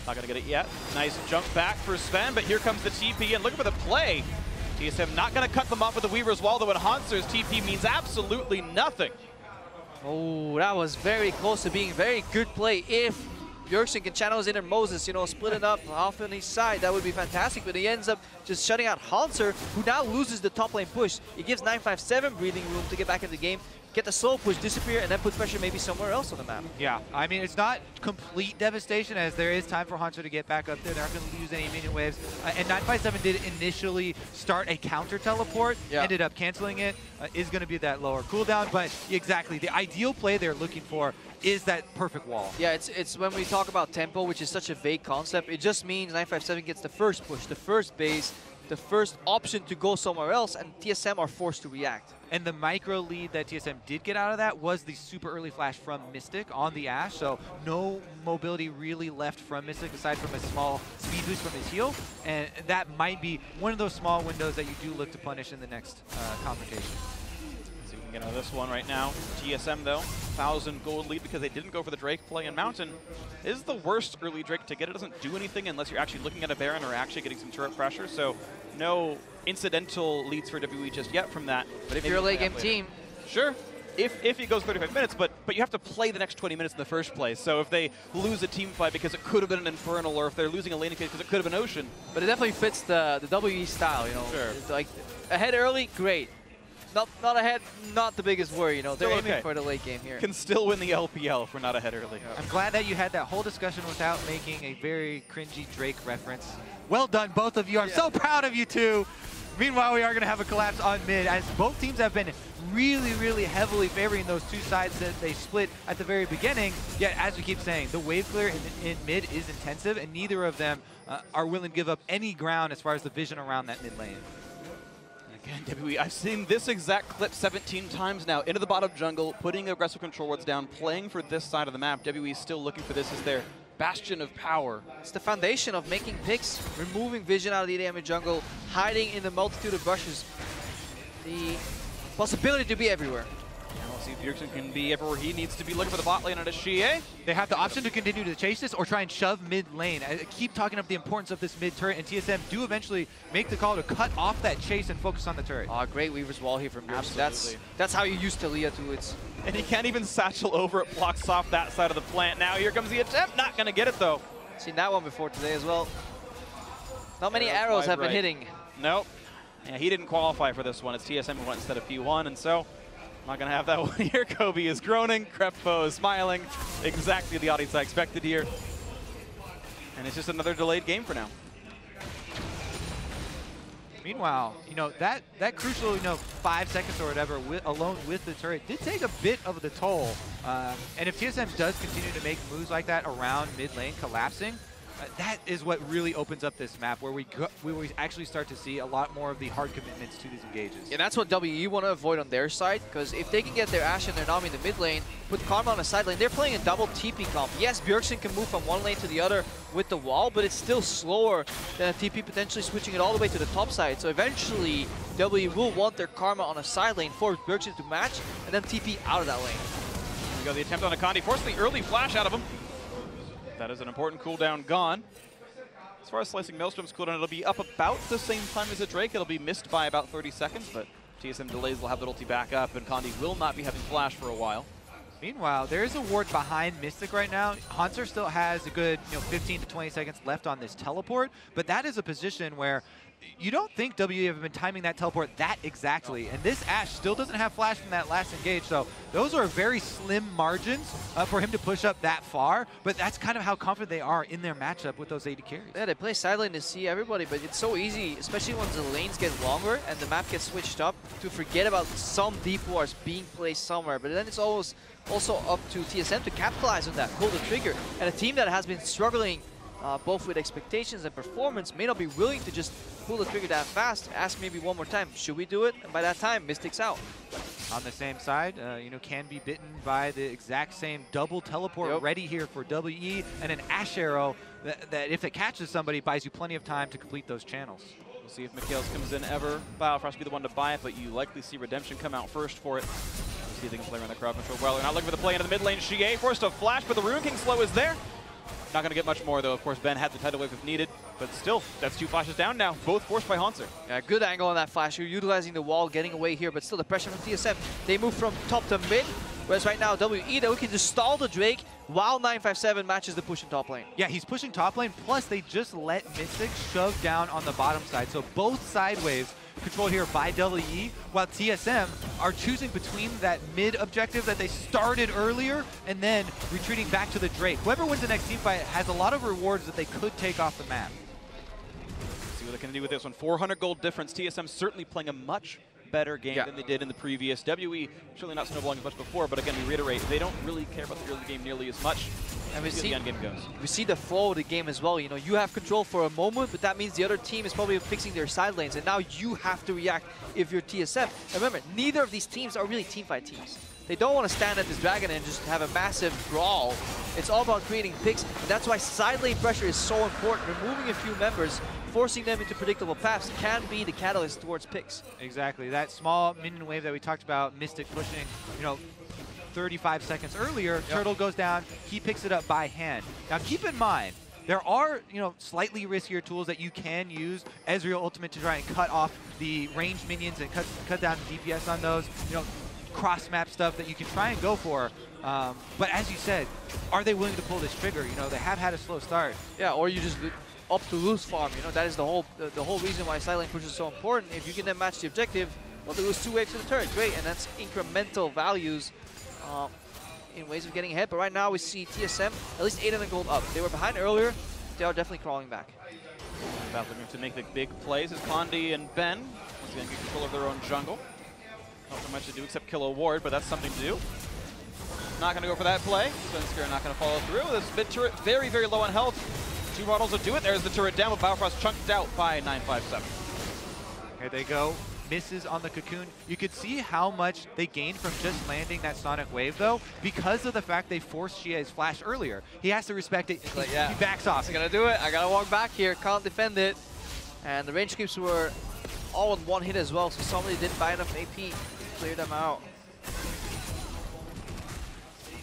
Not going to get it yet. Nice jump back for Sven, but here comes the TP, and look at the play. TSM not going to cut them off with the Weaver's Wall, though, and Hauntzer's TP means absolutely nothing. Oh, that was very close to being very good play. If Bjergsen can channel his inner Moses, split it up off on each side, that would be fantastic. But he ends up just shutting out Haunzer, who now loses the top lane push. It gives 957 breathing room to get back in the game, get the slow push, disappear, and then put pressure maybe somewhere else on the map. Yeah, I mean, it's not complete devastation, as there is time for Haunzer to get back up there. They're not going to lose any minion waves. And 957 did initially start a counter teleport, ended up canceling it. Is going to be that lower cooldown, but exactly, the ideal play they're looking for is that perfect wall. Yeah, it's when we talk about tempo, which is such a vague concept, it just means 957 gets the first push, the first base, the first option to go somewhere else, and TSM are forced to react. And the micro lead that TSM did get out of that was the super early flash from Mystic on the Ashe, so no mobility really left from Mystic aside from a small speed boost from his heal, and that might be one of those small windows that you do look to punish in the next confrontation. See if we can get out of this one right now. TSM, though, 1,000 gold lead because they didn't go for the Drake play, and Mountain is the worst early Drake to get. It doesn't do anything unless you're actually looking at a Baron or actually getting some turret pressure, so no incidental leads for WE just yet from that. But if you're a late game team, sure, if he goes 35 minutes, but you have to play the next 20 minutes in the first place. So if they lose a team fight because it could have been an Infernal, or if they're losing a laning phase because it could have been Ocean. But it definitely fits the WE style, Sure. It's like ahead early, great. Not ahead, not the biggest worry, They're aiming for the late game here. Can still win the LPL if we're not ahead early. I'm glad that you had that whole discussion without making a very cringy Drake reference. Well done, both of you. I'm so proud of you two. Meanwhile, we are going to have a collapse on mid, as both teams have been really heavily favoring those two sides that they split at the very beginning. Yet, as we keep saying, the wave clear in mid is intensive, and neither of them are willing to give up any ground as far as the vision around that mid lane. Again, WWE, I've seen this exact clip 17 times now. Into the bottom jungle, putting aggressive control wards down, playing for this side of the map. WWE is still looking for this as their bastion of power. It's the foundation of making picks, removing vision out of the ADM jungle, hiding in the multitude of brushes. The possibility to be everywhere. We'll see if Bjergsen can be everywhere he needs to be, looking for the bot lane on a Xie. They have the option to continue to chase this or try and shove mid lane. I keep talking up the importance of this mid turret, and TSM do eventually make the call to cut off that chase and focus on the turret. Great Weaver's Wall here from Bjergsen. That's how you use Talia too. And he can't even satchel over. It blocks off that side of the plant. Now here comes the attempt. Not going to get it though. Seen that one before today as well. Not many arrows have been hitting. Nope. Yeah, he didn't qualify for this one. It's TSM who went instead of P1, and so I'm not going to have that one here. Kobe is groaning. Kreppo is smiling. Exactly the audience I expected here. And it's just another delayed game for now. Meanwhile, that crucial, 5 seconds or whatever alone with the turret did take a bit of the toll. And if TSM does continue to make moves like that around mid lane collapsing, that is what really opens up this map, where we actually start to see a lot more of the hard commitments to these engages. And that's what WE want to avoid on their side, because if they can get their Ashe and their Nami in the mid lane, put Karma on the side lane, they're playing a double TP comp. Yes, Bjergsen can move from one lane to the other with the wall, but it's still slower than a TP potentially switching it all the way to the top side. So eventually, WE will want their Karma on a side lane for Bjergsen to match, and then TP out of that lane. Here we go, the attempt on Akandi, forced the early flash out of him. That is an important cooldown gone. As far as Slicing Maelstrom's cooldown, it'll be up about the same time as a Drake. It'll be missed by about 30 seconds, but TSM delays will have the ulti back up, and Kandi will not be having flash for a while. Meanwhile, there is a ward behind Mystic right now. Haunter still has a good 15 to 20 seconds left on this teleport, but that is a position where you don't think WE have been timing that teleport that exactly. And this Ashe still doesn't have flash from that last engage, so those are very slim margins for him to push up that far, but that's kind of how confident they are in their matchup with those AD carries. Yeah, they play side lane to see everybody, but it's so easy, especially once the lanes get longer and the map gets switched up, to forget about some deep wars being placed somewhere. But then it's always also up to TSM to capitalize on that, pull the trigger. And a team that has been struggling both with expectations and performance may not be willing to just pull the trigger that fast. Ask maybe one more time, should we do it? And by that time, Mystic's out. On the same side, can be bitten by the exact same double teleport ready here for WE, and an Ashe arrow that if it catches somebody, buys you plenty of time to complete those channels. We'll see if Mikhails comes in ever. Biofrost will be the one to buy it, but you likely see Redemption come out first for it. We'll see if they can play around the crowd control well. They're not looking for the play into the mid lane. Xie forced a flash, but the Rune King slow is there. Not going to get much more, though. Of course, Ben had the tidal wave if needed, but still, that's 2 flashes down now, both forced by Haunter. Yeah, good angle on that flash. You're utilizing the wall, getting away here, but still the pressure from TSM. They move from top to mid, whereas right now, WE, we can just stall the Drake while 957 matches the push in top lane. Yeah, he's pushing top lane, plus they just let Mystic shove down on the bottom side. So both side waves controlled here by WE, while TSM are choosing between that mid objective that they started earlier and then retreating back to the Drake. Whoever wins the next team fight has a lot of rewards that they could take off the map. Let's see what they can do with this one. 400 gold difference. TSM certainly playing a much better game than they did in the previous. WE surely not snowballing as much before, but again, we reiterate, they don't really care about the early game nearly as much. And we see the end game goes. We see the flow of the game as well. You have control for a moment, but that means the other team is probably fixing their side lanes, and now you have to react if you're TSM. And remember, neither of these teams are really teamfight teams. They don't want to stand at this dragon and just have a massive brawl. It's all about creating picks, and that's why side lane pressure is so important. Removing a few members, forcing them into predictable paths can be the catalyst towards picks. Exactly. That small minion wave that we talked about, Mystic pushing, 35 seconds earlier, Turtle goes down, he picks it up by hand. Now keep in mind, there are, slightly riskier tools that you can use, Ezreal Ultimate, to try and cut off the ranged minions and cut down DPS on those, cross-map stuff that you can try and go for. But as you said, are they willing to pull this trigger? They have had a slow start. Yeah, or you just opt to lose farm. That is the whole reason why side lane push is so important. If you can then match the objective, well, they lose 2 waves to the turret. Great, and that's incremental values in ways of getting ahead. But right now we see TSM at least 800 gold up. They were behind earlier. They are definitely crawling back. About looking to make the big plays is Condi and Ben. Once again, get control of their own jungle. Not so much to do except kill a ward, but that's something to do. Not going to go for that play. Svensker not going to follow through. This mid turret very, very low on health. 2 models will do it. There's the turret down, but Biofrost chunked out by 957. Here they go. Misses on the cocoon. You could see how much they gained from just landing that Sonic Wave, though, because of the fact they forced Xie's flash earlier. He has to respect it. Like, yeah. He backs off. I gotta do it. I gotta walk back here. Can't defend it. And the range creeps were all in one hit as well, so somebody didn't buy enough AP to clear them out.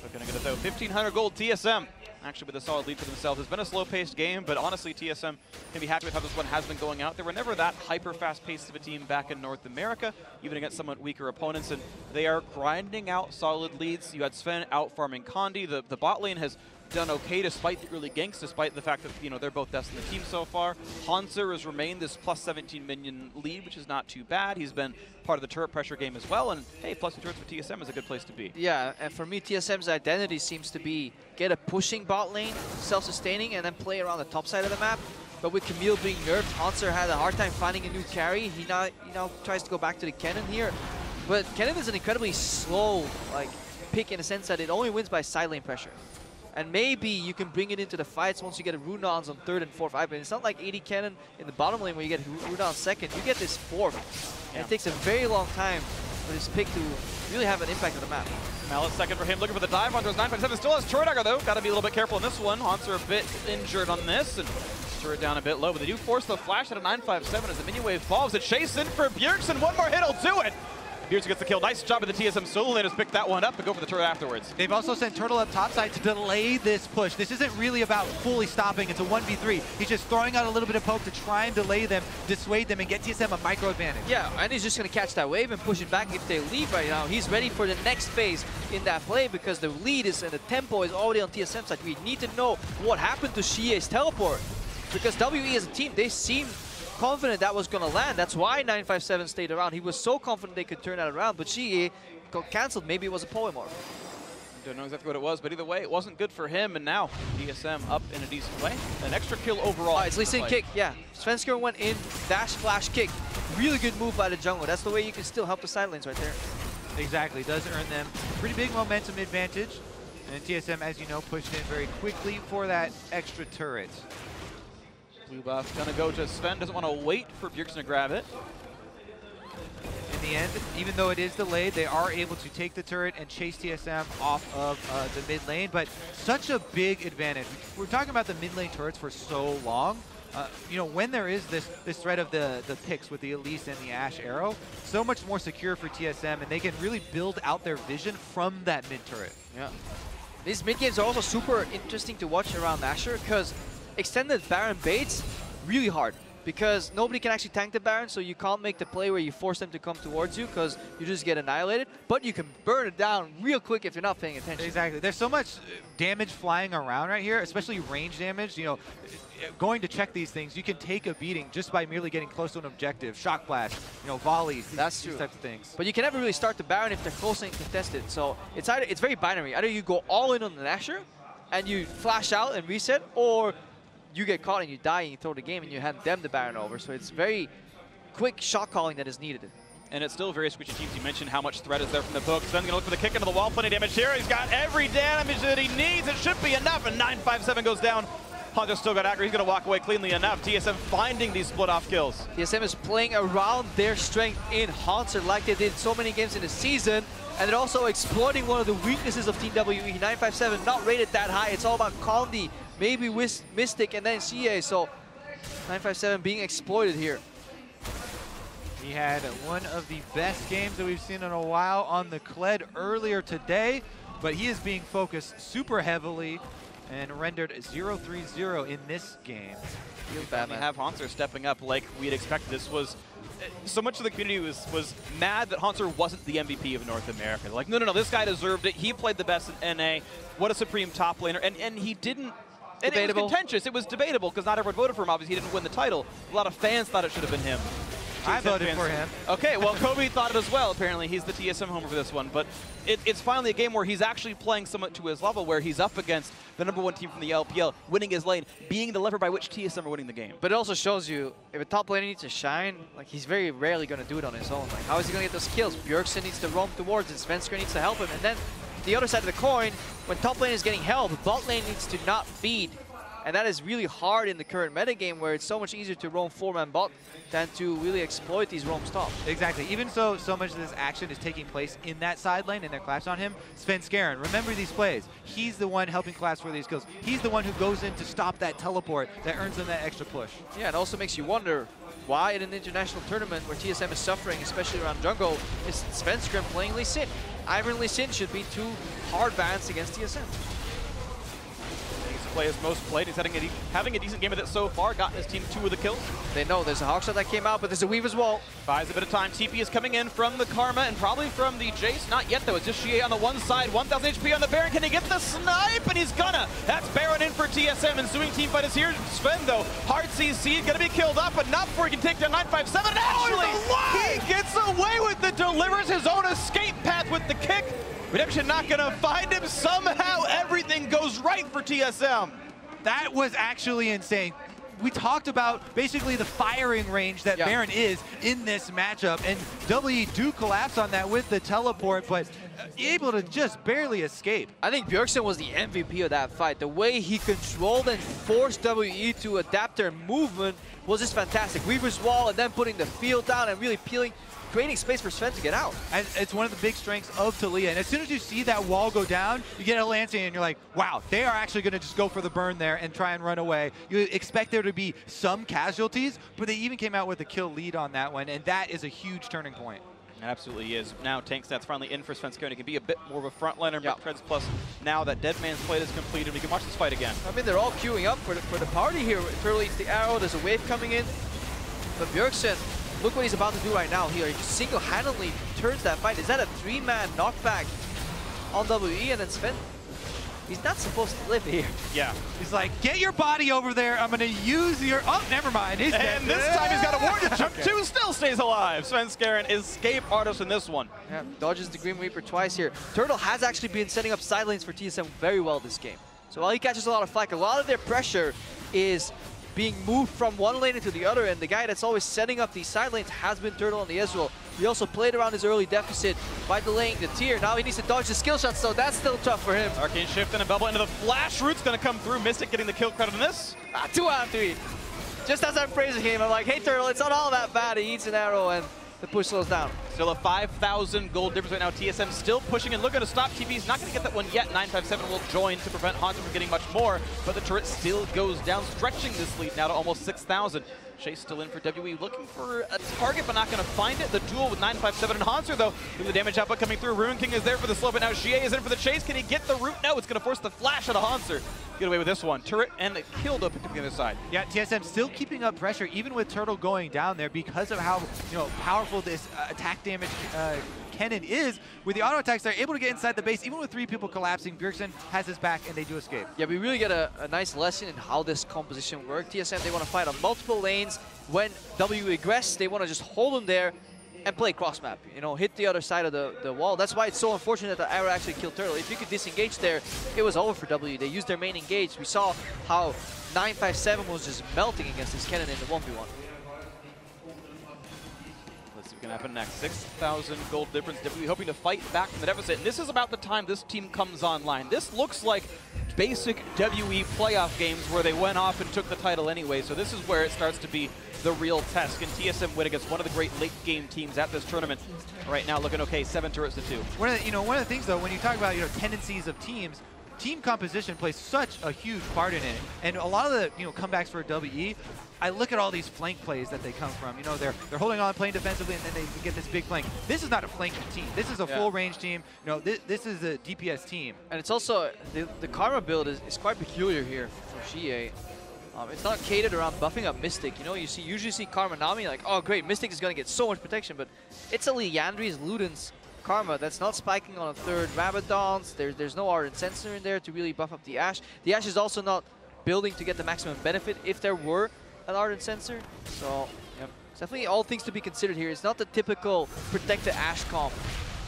They're gonna get it though. 1,500 gold TSM. Actually with a solid lead for themselves. It's been a slow-paced game, but honestly, TSM can be happy with how this one has been going out. They were never that hyper-fast-paced of a team back in North America, even against somewhat weaker opponents, and they are grinding out solid leads. You had Sven out-farming Condi. The bot lane has done okay despite the early ganks, despite the fact that, you know, they're both best in the team so far. Hanser has remained this plus 17 minion lead, which is not too bad. He's been part of the turret pressure game as well, and hey, plus 2 turrets for TSM is a good place to be. Yeah, and for me, TSM's identity seems to be get a pushing bot lane, self-sustaining, and then play around the top side of the map. But with Camille being nerfed, Hanser had a hard time finding a new carry. He now tries to go back to the Kennen here. But Kennen is an incredibly slow pick in a sense that it only wins by side lane pressure. And maybe you can bring it into the fights once you get a Runons on 3rd and 4th. But it's not like AD Kennen in the bottom lane where you get Runon 2nd. You get this 4th. Yeah. And it takes a very long time for this pick to really have an impact on the map. Malice 2nd for him, looking for the dive on. There's 957, still has turret dagger though. Gotta be a little bit careful in this one. Hanser a bit injured on this, and turret down a bit low. But they do force the flash at a 957 as the minion wave falls. A chase in for Bjergsen. One more hit will do it. Bjergsen gets the kill. Nice job of the TSM solo laners. Pick that one up and go for the turret afterwards. They've also sent Turtle up topside to delay this push. This isn't really about fully stopping. It's a 1v3. He's just throwing out a little bit of poke to try and delay them, dissuade them, and get TSM a micro advantage. Yeah, and he's just going to catch that wave and push it back if they leave right now. He's ready for the next phase in that play because the lead is and the tempo is already on TSM side. We need to know what happened to Xie's teleport because WE as a team, they seem confident that was going to land. That's why 957 stayed around. He was so confident they could turn that around, but Xie got cancelled. Maybe it was a polymorph. Don't know exactly what it was, but either way, it wasn't good for him, and now TSM up in a decent way. An extra kill overall. It's Lee Sin kick, yeah. Svensker went in, dash, flash, kick. Really good move by the jungle. That's the way you can still help the side lanes right there. Exactly, does earn them pretty big momentum advantage. And TSM, as you know, pushed in very quickly for that extra turret. Blue buff gonna go to Sven, doesn't want to wait for Bjergsen to grab it. In the end, even though it is delayed, they are able to take the turret and chase TSM off of the mid lane, but such a big advantage. We're talking about the mid lane turrets for so long. You know, when there is this threat of the picks with the Elise and the Ashe arrow, so much more secure for TSM, and they can really build out their vision from that mid turret. Yeah. These mid games are also super interesting to watch around Asher because extended Baron baits really hard because nobody can actually tank the Baron, so you can't make the play where you force them to come towards you because you just get annihilated, but you can burn it down real quick if you're not paying attention. Exactly. There's so much damage flying around right here, especially range damage. You know, going to check these things, you can take a beating just by merely getting close to an objective. Shock blast, you know, volleys, these types of things. But you can never really start the Baron if they're close and contested, so it's very binary. Either you go all in on the Asher and you flash out and reset, or you get caught and you die and you throw the game and you hand them the Baron over. So it's very quick shot calling that is needed. And it's still very squishy teams. You mentioned how much threat is there from the poke. Sven's gonna look for the kick into the wall. Plenty of damage here. He's got every damage that he needs. It should be enough. And 957 goes down. Hunter still got aggro. He's gonna walk away cleanly enough. TSM finding these split off kills. TSM is playing around their strength in Hanser like they did so many games in the season. And they're also exploiting one of the weaknesses of Team WE. 957 not rated that high. It's all about Condi, maybe Mystic, and then Xie. So 957 being exploited here. He had one of the best games that we've seen in a while on the Kled earlier today, but he is being focused super heavily and rendered 0-3-0 in this game. We have Hanser stepping up like we'd expect. This was so much of the community was mad that Hanser wasn't the MVP of North America. They're like, no, this guy deserved it. He played the best in NA. What a supreme top laner. And he didn't. And it was contentious. It was debatable because not everyone voted for him. Obviously, he didn't win the title. A lot of fans thought it should have been him. I voted for him. Okay, well, Kobe thought it as well. Apparently, he's the TSM homer for this one. But it's finally a game where he's actually playing somewhat to his level, where he's up against the #1 team from the LPL, winning his lane, being the lever by which TSM are winning the game. But it also shows you, if a top laner needs to shine, like he's very rarely going to do it on his own. Like, how is he going to get those kills? Bjergsen needs to roam towards it. Svensker needs to help him. And then the other side of the coin, when top lane is getting held, bot lane needs to not feed. And that is really hard in the current metagame, where it's so much easier to roam 4-man bot than to really exploit these roam stops. Exactly. Even so much of this action is taking place in that side lane and they're collapsed on him. Svenskeren, remember these plays. He's the one helping collapse for these kills. He's the one who goes in to stop that teleport that earns them that extra push. Yeah, it also makes you wonder why in an international tournament where TSM is suffering, especially around jungle, is Svenskeren playing Lee Sin. Ivern Lee Sin should be 2 hard bans against TSM. Play is most played. He's having a decent game with it so far. Gotten his team 2 of the kills. They know there's a hawk shot that came out, but there's a weave as well. Buys a bit of time. TP is coming in from the Karma and probably from the Jace. Not yet though. It's just Xie on the one side. 1,000 HP on the Baron. Can he get the snipe? And he's gonna. That's Baron in for TSM. Ensuing team fight is here. Sven though. Hard CC gonna be killed off, but not before he can take down 957. And actually, he gets away with it. Delivers his own escape path with the kick. Redemption not gonna find him. Somehow everything goes right for TSM. That was actually insane. We talked about basically the firing range that Baron is in this matchup, and WE do collapse on that with the teleport, but able to just barely escape. I think Bjergsen was the MVP of that fight. The way he controlled and forced WE to adapt their movement was just fantastic. Weaver's wall and then putting the field down and really creating space for Sven to get out. And it's one of the big strengths of Taliyah. And as soon as you see that wall go down, you get a Lancing and you're like, wow, they are actually going to just go for the burn there and try and run away. You expect there to be some casualties, but they even came out with a kill lead on that one, and that is a huge turning point. It absolutely is. Now tank stats finally in for Svenskeren. He can be a bit more of a frontliner, but Treads Plus now that Dead Man's plate is completed. We can watch this fight again. I mean, they're all queuing up for the party here. Turtle eats the arrow, there's a wave coming in. But Bjergsen, look what he's about to do right now here. He just single-handedly turns that fight. Is that a 3-man knockback on WE? And then Sven, he's not supposed to live here. Yeah. He's like, get your body over there. I'm going to use your... Oh, never mind. He's dead. And this time he's got a ward to jump to. Still stays alive. Svenskeren, escape artist in this one. Yeah, dodges the Grim Reaper twice here. Turtle has actually been setting up side lanes for TSM very well this game. So while he catches a lot of flack, a lot of their pressure is being moved from one lane into the other, and the guy that's always setting up these side lanes has been Turtle on the Ezreal. He also played around his early deficit by delaying the tier. Now he needs to dodge the skill shots, so that's still tough for him. Arcane Shift and a bubble into the flash. Root's going to come through. Mystic getting the kill credit on this. 2 out of 3. Just as I'm praising him, I'm like, hey Turtle, it's not all that bad. He eats an arrow and the push slows down. Still a 5,000 gold difference right now. TSM still pushing and looking to stop. TP's not going to get that one yet. 957 will join to prevent Haunter from getting much more, but the turret still goes down, stretching this lead now to almost 6,000. Chase still in for WE, looking for a target, but not going to find it. The duel with 957 and Haunter, though, with the damage output coming through. Ruin King is there for the slow, but now Xie is in for the chase. Can he get the root? No, it's going to force the flash out of Haunter. Get away with this one. Turret and the kill to pick up the other side. Yeah, TSM still keeping up pressure, even with Turtle going down there, because of how powerful this attack damage Kennen is. With the auto attacks, they're able to get inside the base, even with 3 people collapsing. Bjergsen has his back, and they do escape. Yeah, we really get a nice lesson in how this composition works. TSM, they want to fight on multiple lanes. When WE aggress, they want to just hold them there and play cross map. Hit the other side of the wall. That's why it's so unfortunate that the arrow actually killed Turtle. If you could disengage there, it was over for WE. They used their main engage. We saw how 957 was just melting against this Kennen in the 1v1. Let's see what can happen next. 6,000 gold difference. WE hoping to fight back from the deficit. And this is about the time this team comes online. This looks like basic WE playoff games where they went off and took the title anyway. So this is where it starts to be the real test. Can TSM win against one of the great late game teams at this tournament? Right now looking okay, 7 turrets to 2. One of the things though, when you talk about tendencies of teams, team composition plays such a huge part in it. And a lot of the comebacks for WE, I look at all these flank plays that they come from. They're holding on, playing defensively, and then they get this big flank. This is not a flanking team. This is a full range team. This is a DPS team. And it's also the Karma build is quite peculiar here for Xie. It's not catered around buffing up Mystic. You usually see Karma Nami like, oh great, Mystic is going to get so much protection, but it's a Liandry's Luden's Karma that's not spiking on a 3rd Rabadon's. There's no Ardent Sensor in there to really buff up the Ashe. The Ashe is also not building to get the maximum benefit if there were an Ardent Sensor. So definitely all things to be considered here. It's not the typical protect the Ashe comp.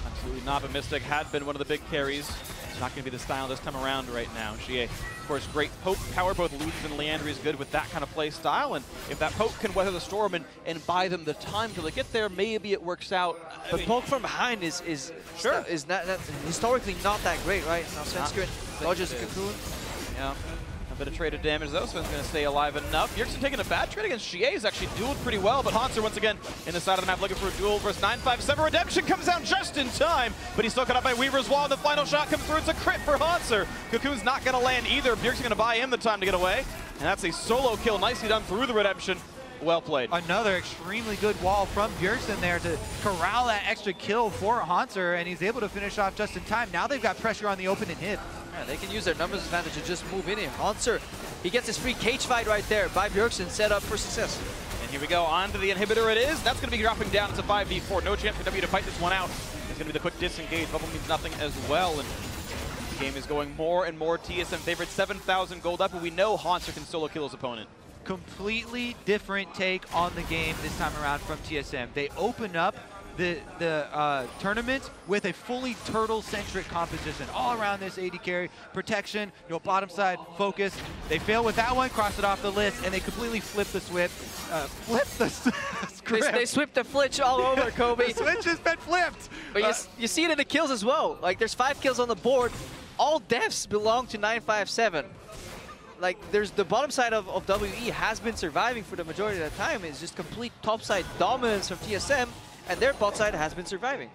Absolutely not, but Mystic had been one of the big carries. It's not going to be the style this time around right now. Xie, of course, great poke power. Both Luz and Leandri is good with that kind of play style, and if that poke can weather the storm and buy them the time till they get there, maybe it works out. But poke from behind is not historically not that great, right? Now Svenskeren dodges a cocoon. Yeah. A bit of traded damage though. Sven's going to stay alive enough. Bjergsen taking a bad trade against Xie. He's actually dueled pretty well, but Hanser once again in the side of the map looking for a duel versus 957. Redemption comes down just in time, but he's still caught up by Weaver's Wall, and the final shot comes through. It's a crit for Hanser. Cocoon's not going to land either. Bjergsen's going to buy him the time to get away, and that's a solo kill. Nicely done through the Redemption. Well played. Another extremely good wall from Bjergsen there to corral that extra kill for Hanser, and he's able to finish off just in time. Now they've got pressure on the open inhib. Yeah, they can use their numbers advantage to just move in here. Hanser, he gets his free cage fight right there by Bjergsen, set up for success. And here we go, on to the inhibitor it is. That's going to be dropping down. It's a 5v4. No chance for W to fight this one out. It's going to be the quick disengage. Bubble means nothing as well. And the game is going more and more TSM favorite. 7,000 gold up, and we know Hanser can solo kill his opponent. Completely different take on the game this time around from TSM. They open up the tournament with a fully turtle-centric composition all around this AD carry. Protection, bottom side, focus. They fail with that one, cross it off the list, and they completely flip the script. They sweep the flitch all over, Kobe. The switch has been flipped. But you see it in the kills as well. Like, there's 5 kills on the board. All deaths belong to 957. Like, there's the bottom side of WE has been surviving for the majority of the time. It's just complete topside dominance from TSM, and their bot side has been surviving.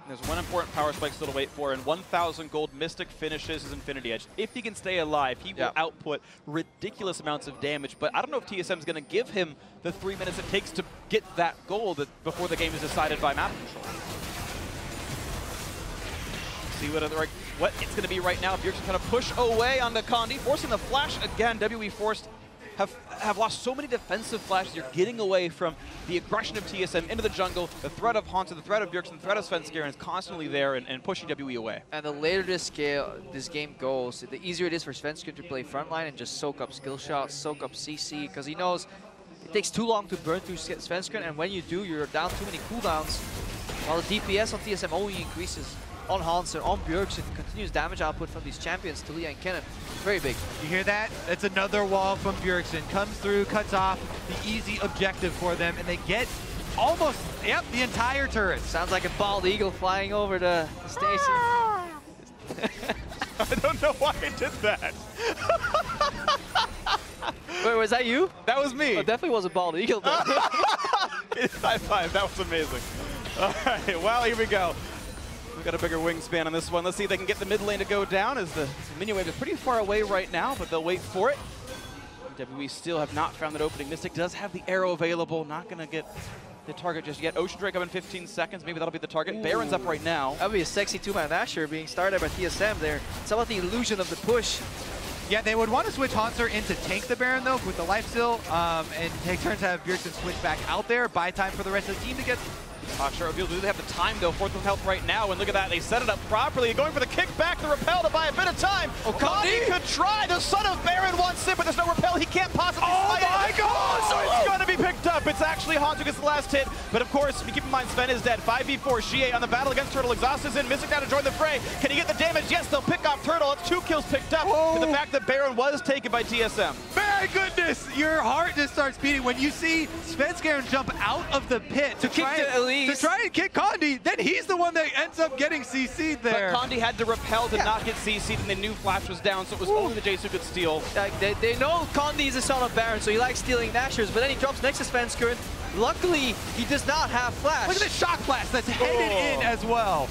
There's one important power spike still to wait for, and 1,000 gold Mystic finishes his Infinity Edge. If he can stay alive, he will output ridiculous amounts of damage, but I don't know if TSM is going to give him the 3 minutes it takes to get that gold before the game is decided by map control. See what it's going to be right now. Bjergsen kind of push away onto Condi, forcing the flash again. WE forced have lost so many defensive flashes. You're getting away from the aggression of TSM into the jungle. The threat of Hanser, the threat of Bjergsen, the threat of Svenskeren is constantly there and pushing WE away. And the later this game goes, the easier it is for Svenskeren to play frontline and just soak up skill shots, soak up CC, because he knows it takes too long to burn through Svenskeren, and when you do, you're down too many cooldowns, while the DPS on TSM only increases. On Hanser, on Bjergsen, continuous damage output from these champions, Talia and Kennen. Very big. You hear that? That's another wall from Bjergsen. Comes through, cuts off the easy objective for them, and they get almost, the entire turret. Sounds like a bald eagle flying over the station. I don't know why I did that. Wait, was that you? That was me. Oh, it definitely was a bald eagle. High five, that was amazing. All right, well, here we go. We've got a bigger wingspan on this one. Let's see if they can get the mid lane to go down, as the minion wave is pretty far away right now, but they'll wait for it. WE still have not found that opening. Mystic does have the arrow available. Not going to get the target just yet. Ocean Drake up in 15 seconds. Maybe that'll be the target. Ooh. Baron's up right now. That would be a sexy 2-man Asher being started by TSM there. It's about the illusion of the push. Yeah, they would want to switch Hanser in to tank the Baron, though, with the lifesteal, and take turns to have Bjergsen switch back out there, buy time for the rest of the team to get... Sure, do they have the time, though? 4th with health right now, and look at that. They set it up properly. Going for the kickback, the repel to buy a bit of time. Oh, Condi could try. The son of Baron wants it, but there's no repel. He can't possibly Oh, my God! So it's going to be picked up. It's actually Hanser gets the last hit, but of course, keep in mind, Sven is dead. 5v4, Xie on the battle against Turtle. Exhaust is in. Mystic now to join the fray. Can he get the damage? Yes, they'll pick off Turtle. It's 2 kills picked up. Oh. But the fact that Baron was taken by TSM. My goodness! Your heart just starts beating when you see Svenskeren jump out of the pit to try and kick Condi. Then he's the one that ends up getting CC'd there. But Condi had to repel to not get CC'd, and they knew Flash was down, so it was only the Jace who could steal. They know Condi is the son of Baron, so he likes stealing Nashers, but then he drops next to Svenskeren. Luckily, he does not have Flash. Look at the shock blast that's headed in as well.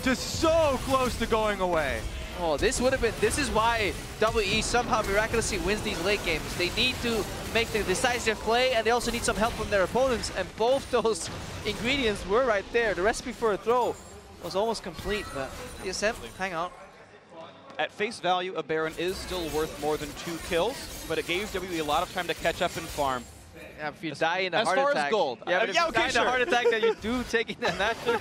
Just so close to going away. Oh, this is why WE somehow miraculously wins these late games. They need to make the decisive play, and they also need some help from their opponents, and both those ingredients were right there. The recipe for a throw was almost complete, but TSM, hang on. At face value, a Baron is still worth more than 2 kills, but it gave WE a lot of time to catch up and farm. Yeah, if you die in a heart attack. As attack. far as gold. Yeah, but if you die in a heart attack, then you do taking the Nasher.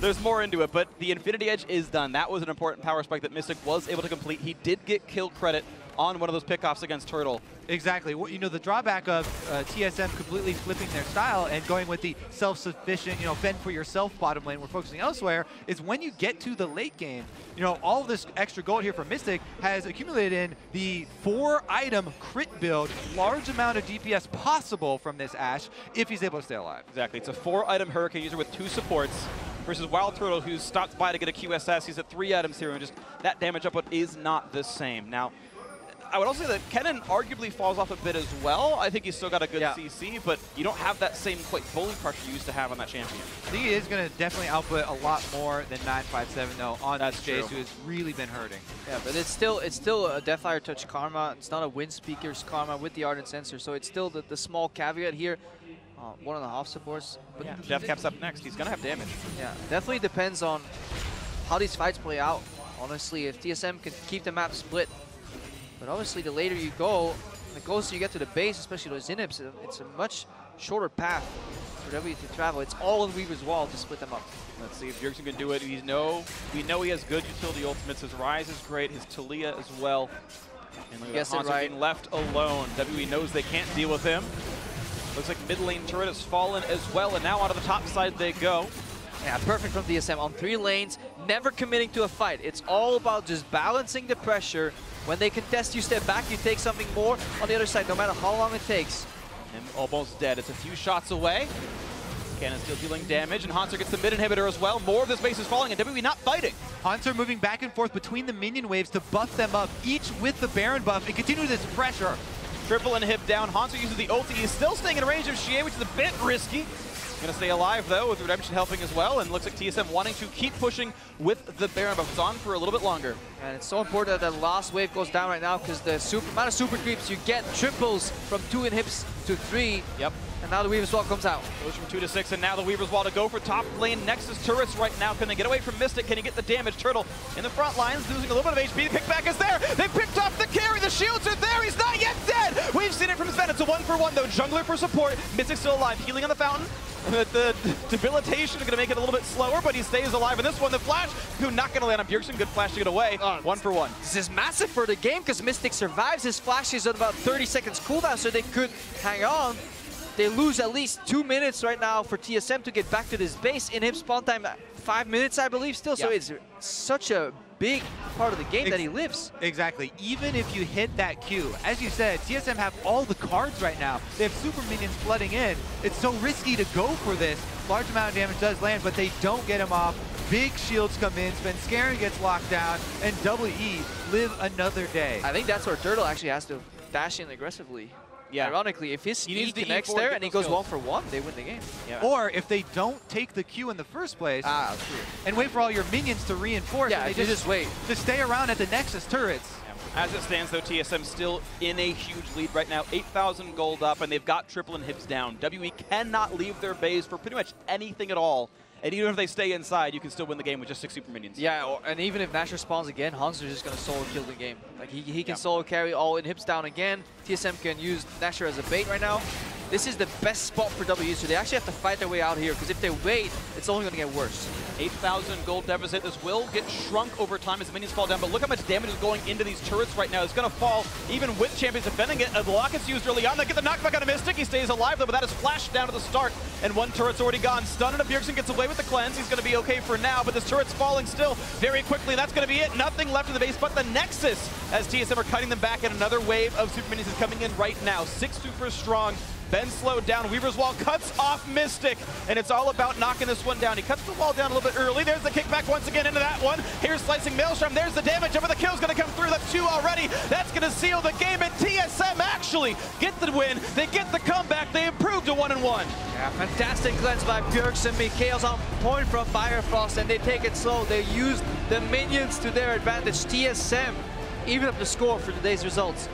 There's more into it, but the Infinity Edge is done. That was an important power spike that Mystic was able to complete. He did get kill credit on one of those pickoffs against Turtle. Exactly. Well, you know, the drawback of TSM completely flipping their style and going with the self-sufficient, you know, fend for yourself bottom lane, we're focusing elsewhere, is when you get to the late game, you know, all of this extra gold here from Mystic has accumulated in the 4-item crit build, large amount of DPS possible from this Ashe if he's able to stay alive. Exactly. It's a 4-item Hurricane user with 2 supports versus Wild Turtle, who stopped by to get a QSS. He's at 3 items here, and just that damage output is not the same. Now, I would also say that Kennen arguably falls off a bit as well. I think he's still got a good CC, but you don't have that same quite bully pressure you used to have on that champion. I think he is going to definitely output a lot more than 957 though on that Jace, who has really been hurting. Yeah, but it's still a Deathfire Touch karma. It's not a Wind Speaker's karma with the Ardent Sensor, so it's still the small caveat here. 1.5 supports. But yeah, Deathcap's up next. He's going to have damage. Yeah, definitely depends on how these fights play out. Honestly, if TSM can keep the map split. But obviously, the later you go, the closer you get to the base, especially those inhibs, it's a much shorter path for W to travel. It's all in Weaver's Wall to split them up. Let's see if Bjergsen can do it. We know he has good utility ultimates. His Rise is great. His Talia as well. And look at Hanzo being left alone. WE knows they can't deal with him. Looks like mid lane turret has fallen as well, and now onto the top side they go. Yeah, perfect from TSM on 3 lanes, never committing to a fight. It's all about just balancing the pressure. When they contest, you step back, you take something more on the other side, no matter how long it takes. And almost dead. It's a few shots away. Cannon still dealing damage, and Hanzo gets the mid inhibitor as well. More of this base is falling, and WE not fighting. Hanzo moving back and forth between the minion waves to buff them up, each with the Baron buff, and continue this pressure. Triple inhib down. Hanzo uses the ulti. He's still staying in range of Xie, which is a bit risky. Gonna stay alive though, with Redemption helping as well, and looks like TSM wanting to keep pushing with the Baron buff. It's on for a little bit longer. And it's so important that the last wave goes down right now, because the amount of super creeps you get triples from 2 inhibs to 3. Yep. And now the Weaver's Wall comes out. Goes from 2 to 6, and now the Weaver's Wall to go for top lane. Nexus turrets right now. Can they get away from Mystic? Can he get the damage? Turtle in the front lines, losing a little bit of HP. The pickback is there. They picked off the carry. The shields are there. He's not yet dead. We've seen it from Sven. It's a 1-for-1 though. Jungler for support. Mystic still alive. Healing on the fountain. The debilitation is going to make it a little bit slower, but he stays alive in this one. The flash, who not going to land on Bjergsen. Good flash to get away. 1-for-1. This is massive for the game, because Mystic survives. His flash is at about 30 seconds cooldown, so they could hang on. They lose at least 2 minutes right now for TSM to get back to this base. In him spawn time, 5 minutes, I believe, still. So it's such a big part of the game that he lives. Exactly. Even if you hit that Q, as you said, TSM have all the cards right now. They have super minions flooding in. It's so risky to go for this. Large amount of damage does land, but they don't get him off. Big shields come in, Sven gets locked down, and WE live another day. I think that's where Turtle actually has to dash in aggressively. Yeah. Ironically, if his E connects there and he goes 1-for-1, they win the game. Yeah. Or if they don't take the Q in the first place and wait for all your minions to reinforce, yeah, and they just wait. To stay around at the Nexus turrets. Yeah. As it stands, though, TSM still in a huge lead right now. 8,000 gold up, and they've got triple inhibs down. WE cannot leave their base for pretty much anything at all. And even if they stay inside, you can still win the game with just 6 super minions. Yeah, and even if Nashor spawns again, Hanzo's just going to solo kill the game. Like, he can solo carry all inhibs down again. TSM can use Nashor as a bait right now. This is the best spot for WE, so they actually have to fight their way out here, because if they wait, it's only going to get worse. 8,000 gold deficit. This will get shrunk over time as the minions fall down, but look how much damage is going into these turrets right now. It's going to fall even with champions defending it. A block is used early on. They get the knockback on a Mystic. He stays alive though, but that is flashed down to the start, and 1 turret's already gone. Stun and Bjergsen gets away with the cleanse. He's going to be okay for now, but this turret's falling still very quickly. That's going to be it. Nothing left in the base but the Nexus, as TSM are cutting them back, and another wave of super minions is coming in right now. 6 super strong. Ben slowed down. Weaver's Wall cuts off Mystic, and it's all about knocking this one down. He cuts the wall down a little bit early. There's the kickback once again into that one. Here's Slicing Maelstrom. There's the damage. Over the kill's going to come through. That's 2 already. That's going to seal the game, and TSM actually get the win. They get the comeback. They improve to 1-1. Yeah, fantastic cleanse by Bjergsen. Mikhail's on point from Firefrost, and they take it slow. They use the minions to their advantage. TSM even up the score for today's results.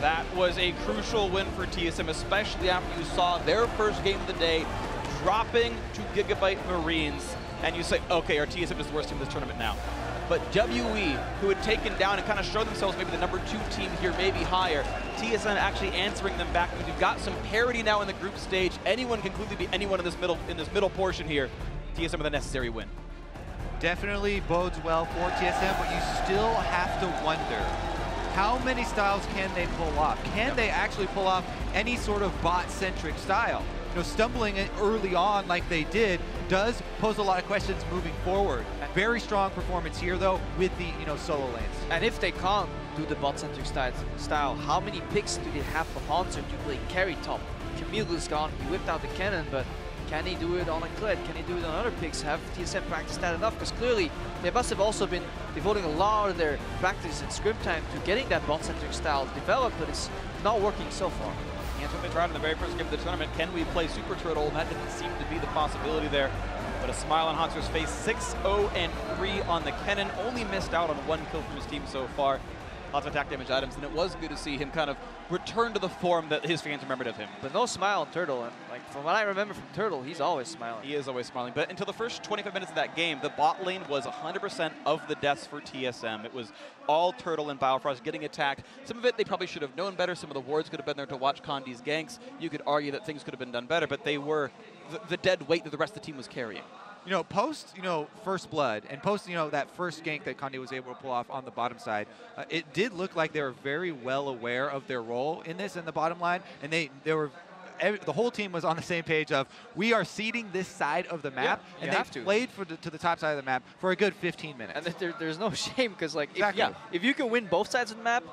That was a crucial win for TSM, especially after you saw their first game of the day dropping to Gigabyte Marines. And you say, okay, our TSM is the worst team in this tournament now. But WE, who had taken down and kind of showed themselves maybe the #2 team here, maybe higher, TSM actually answering them back. We've got some parity now in the group stage. Anyone can clearly be anyone in this middle portion here. TSM with a necessary win. Definitely bodes well for TSM, but you still have to wonder, how many styles can they pull off? Can they actually pull off any sort of bot-centric style? Stumbling it early on like they did does pose a lot of questions moving forward. Very strong performance here, though, with the solo lanes. And if they can't do the bot-centric style, how many picks do they have for Hanser to play carry top? Camille is gone, he whipped out the cannon, but can he do it on a Kled? Can he do it on other picks? Have TSM practiced that enough? Because clearly, they must have also been devoting a lot of their practice and scrim time to getting that bot-centric style developed, but it's not working so far. That's what they tried in the very first game of the tournament. Can we play Super Turtle? And that didn't seem to be the possibility there. But a smile on Hanser's face, 6-0-3 on the Kennen. Only missed out on 1 kill from his team so far. Lots of attack damage items, and it was good to see him kind of return to the form that his fans remembered of him. But no smile on Turtle, and like from what I remember from Turtle, he's always smiling. He is always smiling, but until the first 25 minutes of that game, the bot lane was 100% of the deaths for TSM. It was all Turtle and Biofrost getting attacked. Some of it they probably should have known better. Some of the wards could have been there to watch Condi's ganks. You could argue that things could have been done better, but they were the dead weight that the rest of the team was carrying. Post, First Blood, and post, that first gank that Condi was able to pull off on the bottom side, it did look like they were very well aware of their role in this in the bottom line, and the whole team was on the same page of, we are seeding this side of the map, and they played to the top side of the map for a good 15 minutes. And there's no shame, because exactly. if you can win both sides of the map,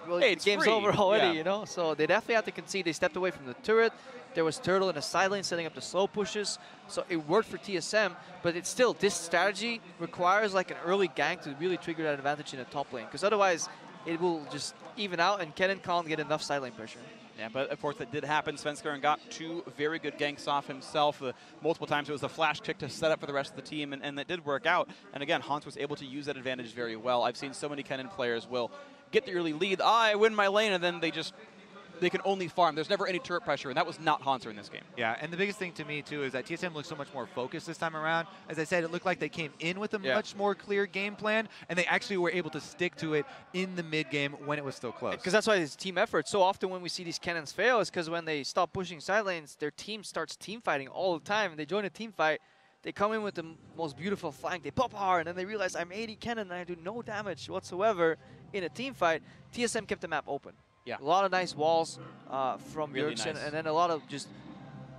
well, hey, the game's over already, So they definitely have to concede. They stepped away from the turret. There was Turtle in the side lane setting up the slow pushes. So it worked for TSM, but it's still, this strategy requires like an early gank to really trigger that advantage in the top lane. Because otherwise, it will just even out, and Kennen can't get enough side lane pressure. Yeah, but of course that did happen. Svenskeren got 2 very good ganks off himself. Multiple times it was a flash kick to set up for the rest of the team, and that did work out. And again, Hans was able to use that advantage very well. I've seen so many Kennen players will get the early lead, I win my lane, and then they can only farm. There's never any turret pressure, and that was not Hanser in this game. Yeah, and the biggest thing to me, too, is that TSM looks so much more focused this time around. As I said, it looked like they came in with a much more clear game plan, and they actually were able to stick to it in the mid-game when it was still close. Because that's why it's team effort. So often when we see these cannons fail, is because when they stop pushing side lanes, their team starts team fighting all the time, and they join a team fight. They come in with the most beautiful flank, they pop hard, and then they realize I'm 80 cannon and I do no damage whatsoever in a team fight. TSM kept the map open. Yeah. A lot of nice walls from really Bjergsen, nice. and then a lot of just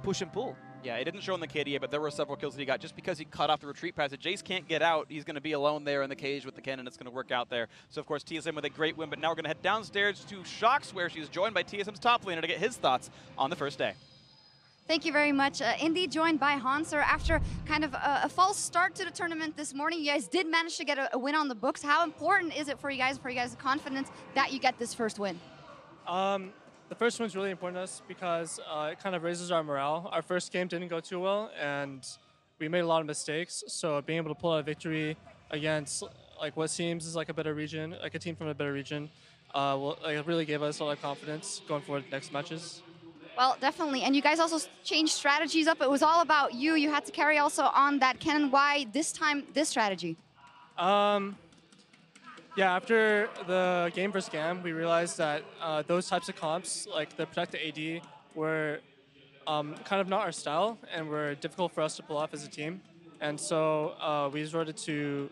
push and pull. Yeah, it didn't show in the KDA, but there were several kills that he got just because he cut off the retreat pass. If Jace can't get out, he's going to be alone there in the cage with the cannon. It's going to work out there. So, of course, TSM with a great win, but now we're going to head downstairs to Shox, where she's joined by TSM's top laner to get his thoughts on the first day. Thank you very much. Indy joined by Hanser after kind of a false start to the tournament this morning. You guys did manage to get a win on the books. How important is it for you guys' confidence that you get this first win? The first one's really important to us because it kind of raises our morale. Our first game didn't go too well, and we made a lot of mistakes. So being able to pull out a victory against like what seems is like a better region, like a team from a better region, it really gave us a lot of confidence going forward the next matches. Well, definitely. And you guys also changed strategies up. It was all about you. You had to carry also on that cannon. Why this time, this strategy? Yeah, after the game versus GAM, we realized that those types of comps, like the Protect the AD, were kind of not our style and were difficult for us to pull off as a team. And so we resorted to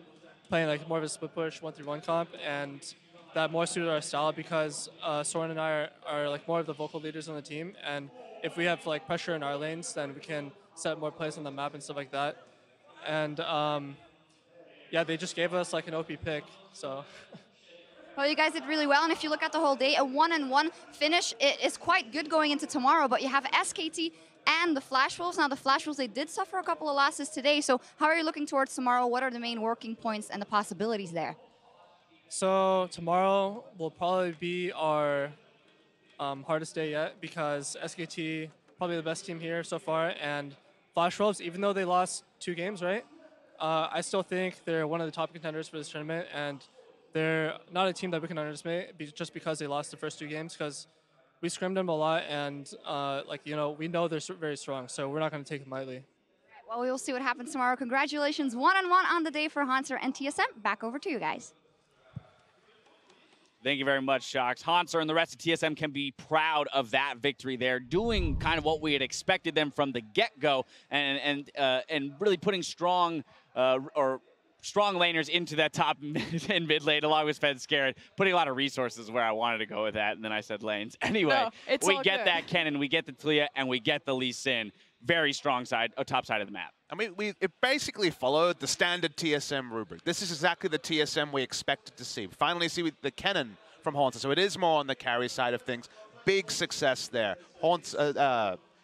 playing like more of a split push 1-3-1 comp, and that more suited our style because Soren and I are like more of the vocal leaders on the team, and if we have like pressure in our lanes, then we can set more plays on the map and stuff like that. And yeah, they just gave us like an OP pick, so. Well, you guys did really well, and if you look at the whole day, a 1-1 finish is quite good going into tomorrow, but you have SKT and the Flash Wolves. Now, the Flash Wolves, they did suffer a couple of losses today, so how are you looking towards tomorrow? What are the main working points and the possibilities there? So tomorrow will probably be our hardest day yet because SKT, probably the best team here so far, and Flash Wolves, even though they lost 2 games, right? I still think they're one of the top contenders for this tournament, and they're not a team that we can underestimate just because they lost the first 2 games, because we scrimmed them a lot, and we know they're very strong, so we're not going to take them lightly. Well, we will see what happens tomorrow. Congratulations, 1-1 on the day for Hanser and TSM. Back over to you guys. Thank you very much, Shox. Hanser and the rest of TSM can be proud of that victory there, doing kind of what we had expected them from the get-go, and really putting strong or strong laners into that top and mid lane along with Svenskeren, putting a lot of resources where I wanted to go with that, and then I said lanes. Anyway, No, it's we all get good. that Kennen, we get the Talia, and we get the Lee Sin. Very strong side, top side of the map. I mean, it basically followed the standard TSM rubric. This is exactly the TSM we expected to see. We finally see the Kennen from Haunter, so it is more on the carry side of things. Big success there.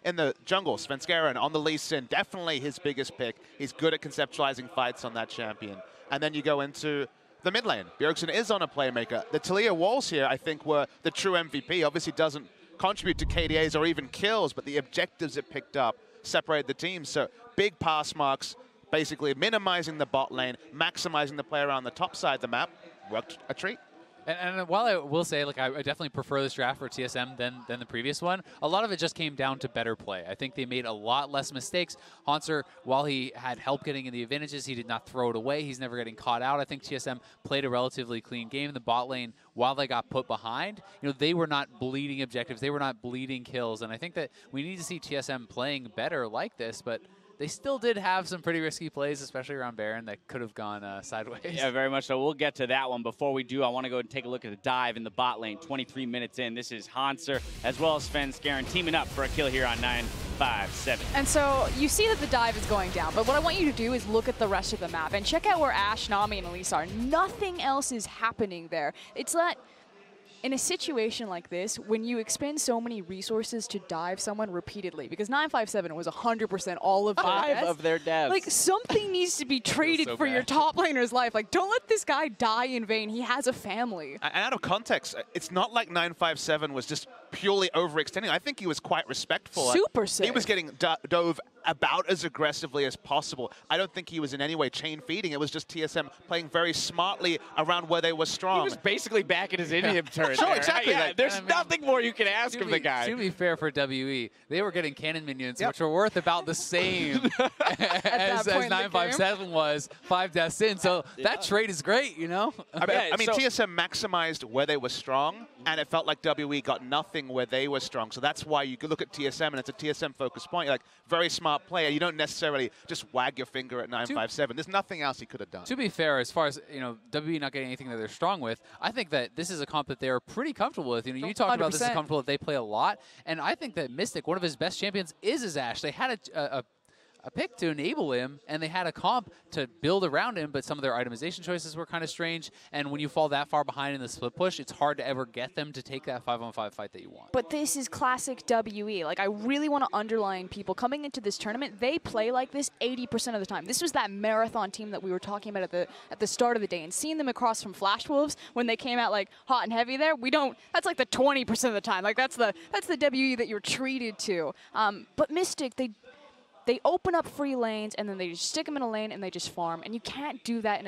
In the jungle, Svenskeren on the Lee Sin, definitely his biggest pick. He's good at conceptualizing fights on that champion. And then you go into the mid lane. Bjergsen is on a playmaker. The Talia walls here, I think, were the true MVP. Obviously doesn't contribute to KDAs or even kills, but the objectives it picked up separate the teams. So big pass marks, basically minimizing the bot lane, maximizing the play around the top side of the map. Worked a treat. And while I will say, like, I definitely prefer this draft for TSM than the previous one, a lot of it just came down to better play. I think they made a lot less mistakes. Haunter, while he had help getting in the advantages, he did not throw it away. He's never getting caught out. I think TSM played a relatively clean game. The bot lane, while they got put behind, they were not bleeding objectives. They were not bleeding kills. And I think that we need to see TSM playing better like this, but they still did have some pretty risky plays, especially around Baron, that could have gone sideways. Yeah, very much so. We'll get to that one. Before we do, I want to go and take a look at the dive in the bot lane. 23 minutes in. This is Haunter as well as Svenskeren teaming up for a kill here on 9-5-7. And so you see that the dive is going down, but what I want you to do is look at the rest of the map and check out where Ashe, Nami, and Elise are. Nothing else is happening there. It's that in a situation like this, when you expend so many resources to dive someone repeatedly, because 957 was 100% all of their Five deaths, of their devs. like, something needs to be traded so for your bad. top laner's life. Like, don't let this guy die in vain. He has a family. And out of context, it's not like 957 was just purely overextending. I think he was quite respectful. Super He safe. was getting dove about as aggressively as possible. I don't think he was in any way chain feeding. It was just TSM playing very smartly around where they were strong. He was basically back in his Indian turn. Sure, there. exactly. Yeah, Like, there's nothing more you can ask of the guy. To be fair for WE, they were getting cannon minions, which were worth about the same as point in the 957 was 5 deaths in. So that trade is great, I mean, TSM maximized where they were strong, and it felt like WE got nothing where they were strong. So that's why you could look at TSM, and it's a TSM focused point. You're like, very smart player. You don't necessarily just wag your finger at 957. There's nothing else he could have done. To be fair, as far as WE not getting anything that they're strong with, I think that this is a comp that they're pretty comfortable with. You talked about this is 100%. comfortable that they play a lot, and I think that Mystic, one of his best champions, is his Ashe. They had a pick to enable him, and they had a comp to build around him, but some of their itemization choices were kind of strange. And when you fall that far behind in the split push, it's hard to ever get them to take that 5-on-5 fight that you want. But this is classic WE. Like, I really want to underline people coming into this tournament, they play like this 80% of the time. This was that marathon team that we were talking about at the start of the day, and seeing them across from Flash Wolves when they came out like hot and heavy there, that's like the 20% of the time. Like, that's the WE that you're treated to. But Mystic, they open up free lanes, and then they just stick them in a lane, and they just farm. And you can't do that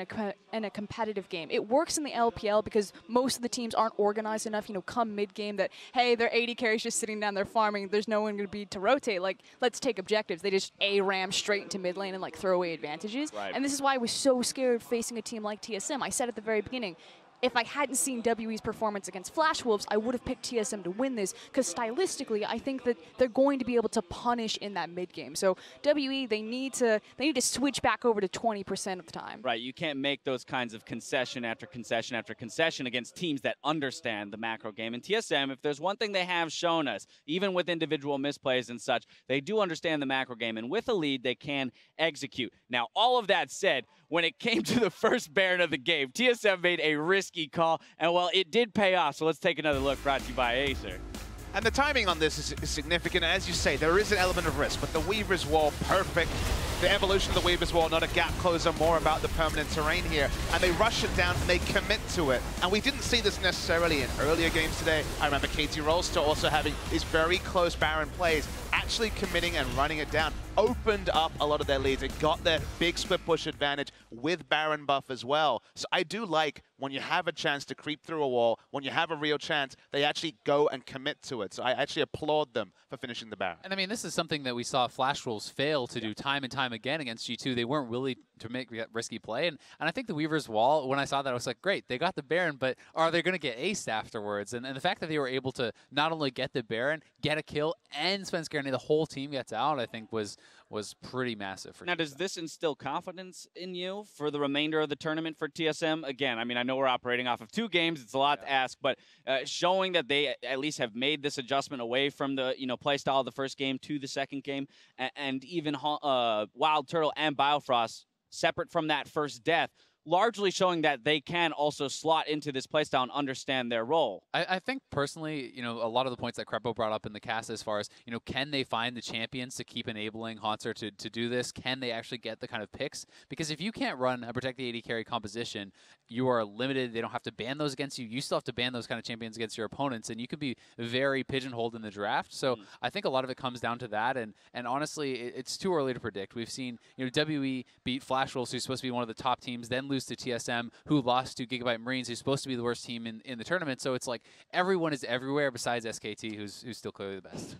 in a competitive game. It works in the LPL because most of the teams aren't organized enough, come mid-game that, hey, their 80 carries just sitting down there farming. There's no one going to be to rotate. Like, let's take objectives. They just A-ram straight into mid lane and, like, throw away advantages. Right. And this is why I was so scared facing a team like TSM. I said at the very beginning, if I hadn't seen WE's performance against Flash Wolves, I would have picked TSM to win this, because stylistically, I think that they're going to be able to punish in that mid game. So WE, they need to switch back over to 20% of the time. Right, you can't make those kinds of concession after concession after concession against teams that understand the macro game. And TSM, if there's one thing they have shown us, even with individual misplays and such, they do understand the macro game. And with a lead, they can execute. Now, all of that said, when it came to the first Baron of the game, TSM made a risky call, and well, it did pay off. So let's take another look, brought to you by Acer. And the timing on this is significant. As you say, there is an element of risk, but the Weaver's Wall, perfect. The evolution of the Weaver's Wall, not a gap closer, more about the permanent terrain here. And they rush it down, and they commit to it. And we didn't see this necessarily in earlier games today. I remember KT Rolster also having these very close Baron plays, actually committing and running it down. Opened up a lot of their leads. It got their big split push advantage with Baron buff as well. So I do like when you have a chance to creep through a wall, when you have a real chance, they actually go and commit to it. So I actually applaud them for finishing the Baron. And I mean, this is something that we saw Flash Wolves fail to do time and time again against G2. They weren't willing to make that risky play. And I think the Weaver's Wall, when I saw that, I was like, great, they got the Baron, but are they going to get aced afterwards? And the fact that they were able to not only get the Baron, get a kill, and Svenskeren, the whole team gets out, I think was was pretty massive for Now, does this instill confidence in you for the remainder of the tournament for TSM? Again, I mean, I know we're operating off of 2 games. It's a lot to ask, but showing that they at least have made this adjustment away from the play style of the first game to the second game, and even Wild Turtle and Biofrost separate from that first death, largely showing that they can also slot into this playstyle and understand their role. I think personally, a lot of the points that Crepo brought up in the cast as far as, can they find the champions to keep enabling Haunter to do this? Can they actually get the kind of picks? Because if you can't run a Protect the AD carry composition, you are limited. They don't have to ban those against you. You still have to ban those kind of champions against your opponents, and you could be very pigeonholed in the draft. So I think a lot of it comes down to that, and honestly, it's too early to predict. We've seen, WE beat Flash Wolves, who's supposed to be one of the top teams, then lose to TSM, who lost to Gigabyte Marines, who's supposed to be the worst team in the tournament. So it's like everyone is everywhere besides SKT, who's still clearly the best.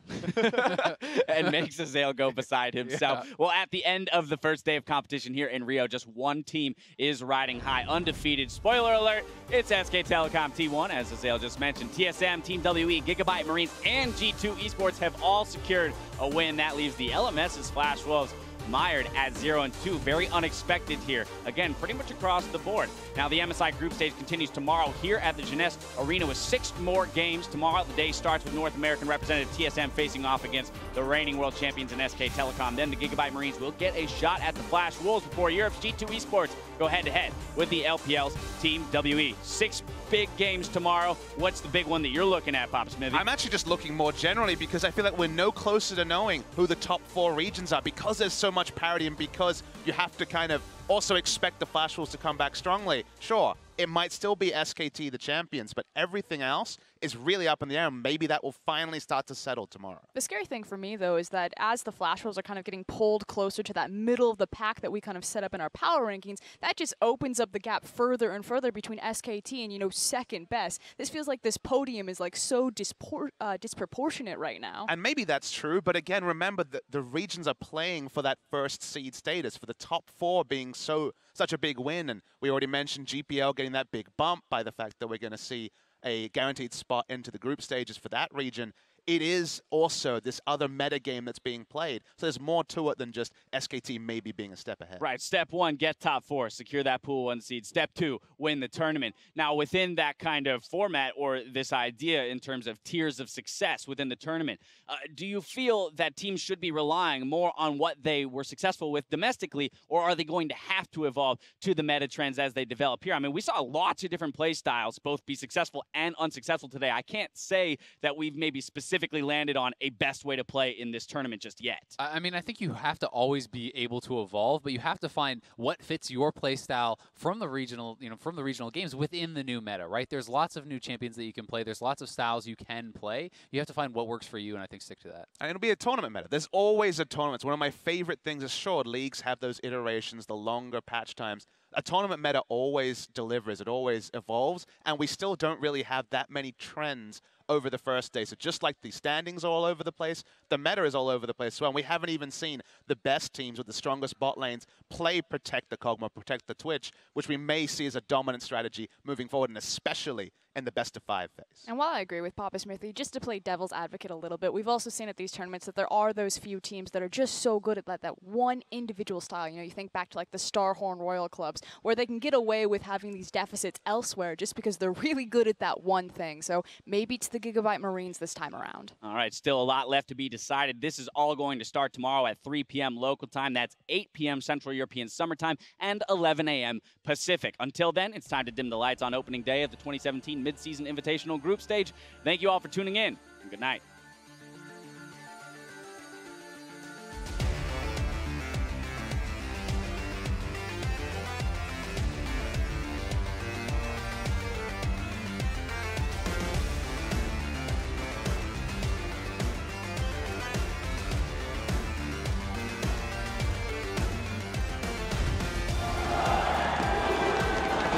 And makes Azael go beside himself. Yeah. Well, at the end of the first day of competition here in Rio, just one team is riding high, undefeated. Spoiler alert, it's SK Telecom T1, as Azael just mentioned. TSM, Team WE, Gigabyte Marines, and G2 Esports have all secured a win. That leaves the LMS's Flash Wolves mired at 0-2. Very unexpected here. Again, pretty much across the board. Now, the MSI group stage continues tomorrow here at the Jeunesse Arena with 6 more games. Tomorrow, the day starts with North American representative TSM facing off against the reigning world champions in SK Telecom. Then the Gigabyte Marines will get a shot at the Flash Wolves before Europe's G2 Esports go head-to-head with the LPL's Team WE. 6 big games tomorrow. What's the big one that you're looking at, Papa Smithy? I'm actually just looking more generally because I feel like we're no closer to knowing who the top 4 regions are because there's so much parity and because you have to kind of also expect the Flash Wolves to come back strongly. Sure, it might still be SKT the champions, but everything else is really up in the air, and maybe that will finally start to settle tomorrow. The scary thing for me, though, is that as the Flash Wolves are kind of getting pulled closer to that middle of the pack that we kind of set up in our power rankings, that just opens up the gap further and further between SKT and, second best. This feels like this podium is like so disproportionate right now. And maybe that's true, but again, remember that the regions are playing for that first seed status, for the top 4 being such a big win, and we already mentioned GPL getting that big bump by the fact that we're going to see a guaranteed spot into the group stages for that region. It is also this other meta game that's being played. So there's more to it than just SKT maybe being a step ahead. Right. Step 1, get top 4, secure that pool 1 seed. Step 2, win the tournament. Now, within that kind of format or this idea in terms of tiers of success within the tournament, do you feel that teams should be relying more on what they were successful with domestically, or are they going to have to evolve to the meta trends as they develop here? I mean, we saw lots of different play styles both be successful and unsuccessful today. I can't say that we've maybe specifically landed on a best way to play in this tournament just yet. I mean, I think you have to always be able to evolve, but you have to find what fits your play style from the regional, from the regional games within the new meta, right? There's lots of new champions that you can play. There's lots of styles you can play. You have to find what works for you, and I think stick to that. And it'll be a tournament meta. There's always a tournament. It's one of my favorite things is sure, leagues have those iterations, the longer patch times. A tournament meta always delivers. It always evolves, and we still don't really have that many trends over the first day. So just like the standings are all over the place, the meta is all over the place as well. And we haven't even seen the best teams with the strongest bot lanes play Protect the Kog'Maw, Protect the Twitch, which we may see as a dominant strategy moving forward, and especially in the best-of-5 phase. And while I agree with Papa Smithy, just to play devil's advocate a little bit, we've also seen at these tournaments that there are those few teams that are just so good at that one individual style. You think back to like the Starhorn Royal clubs, where they can get away with having these deficits elsewhere just because they're really good at that one thing. So maybe it's the Gigabyte Marines this time around. All right, still a lot left to be decided. This is all going to start tomorrow at 3 p.m. local time. That's 8 p.m. Central European Summer Time and 11 a.m. Pacific. Until then, it's time to dim the lights on opening day of the 2017 Mid-Season Invitational Group Stage. Thank you all for tuning in, and good night.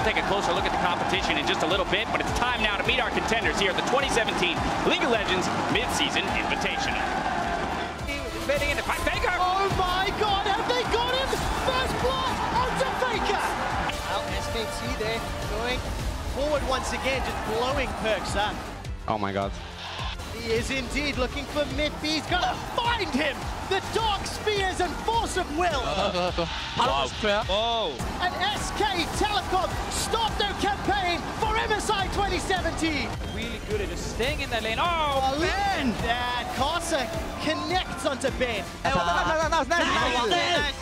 Take a closer look at the competition in just a little bit, but it's time now to meet our contenders here at the 2017 League of Legends Mid-Season Invitational. Fitting into Faker. Oh my God, have they got him? First blood onto Faker. Well, SKT there going forward once again, just blowing Perks up. Oh my God. He is indeed looking for mid B. He's gonna find him! The Dark Spears and Force of Will! Whoa. And SK Telecom stopped their campaign for MSI 2017! Really good at just staying in that lane. Oh, Ben! And Karsa connects onto Ben.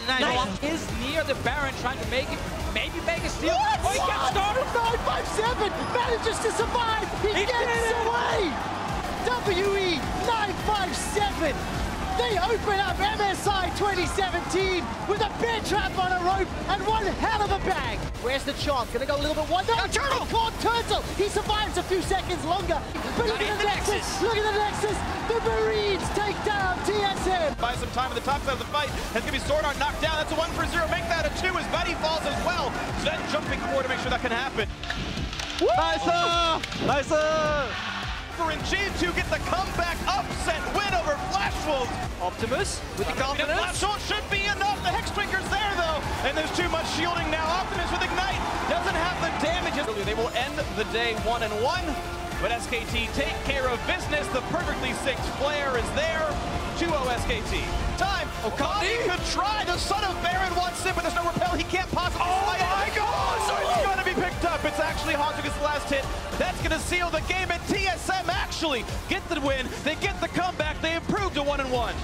Nice. Is near the Baron trying to make it, maybe make a steal. What? Oh, he gets started. 957 manages to survive. He gets away. WE 957. They open up MSI 2017 with a bear trap on a rope and one hell of a bang. Where's the Chomp? Gonna go a little bit wide. No, Turtle! Caught Turtle! He survives a few seconds longer. But look at the Nexus! Look at the Nexus! The Marines take down TSM! Buy some time at the top side of the fight. That's gonna be Sword Art knocked down. That's a 1-for-0. Make that a 2 as Buddy falls as well. Sven jumping forward to make sure that can happen. Nice! And G2 get the comeback upset win over Flash Wolves. Optimus with the confidence. Flash Wolves should be enough. The Hex Drinker's there though. And there's too much shielding now. Optimus with Ignite doesn't have the damage. They will end the day 1-1. But SKT take care of business. The perfectly synced flare is there. 2-0 SKT. Time. Okami could try. The son of Baron wants it, but there's no repel. He can't possibly slide it. My God! So it's going to be picked up. It's actually Hanzo gets the last hit. That's going to seal the game. And TSM actually get the win. They get the comeback. They improve to 1-1.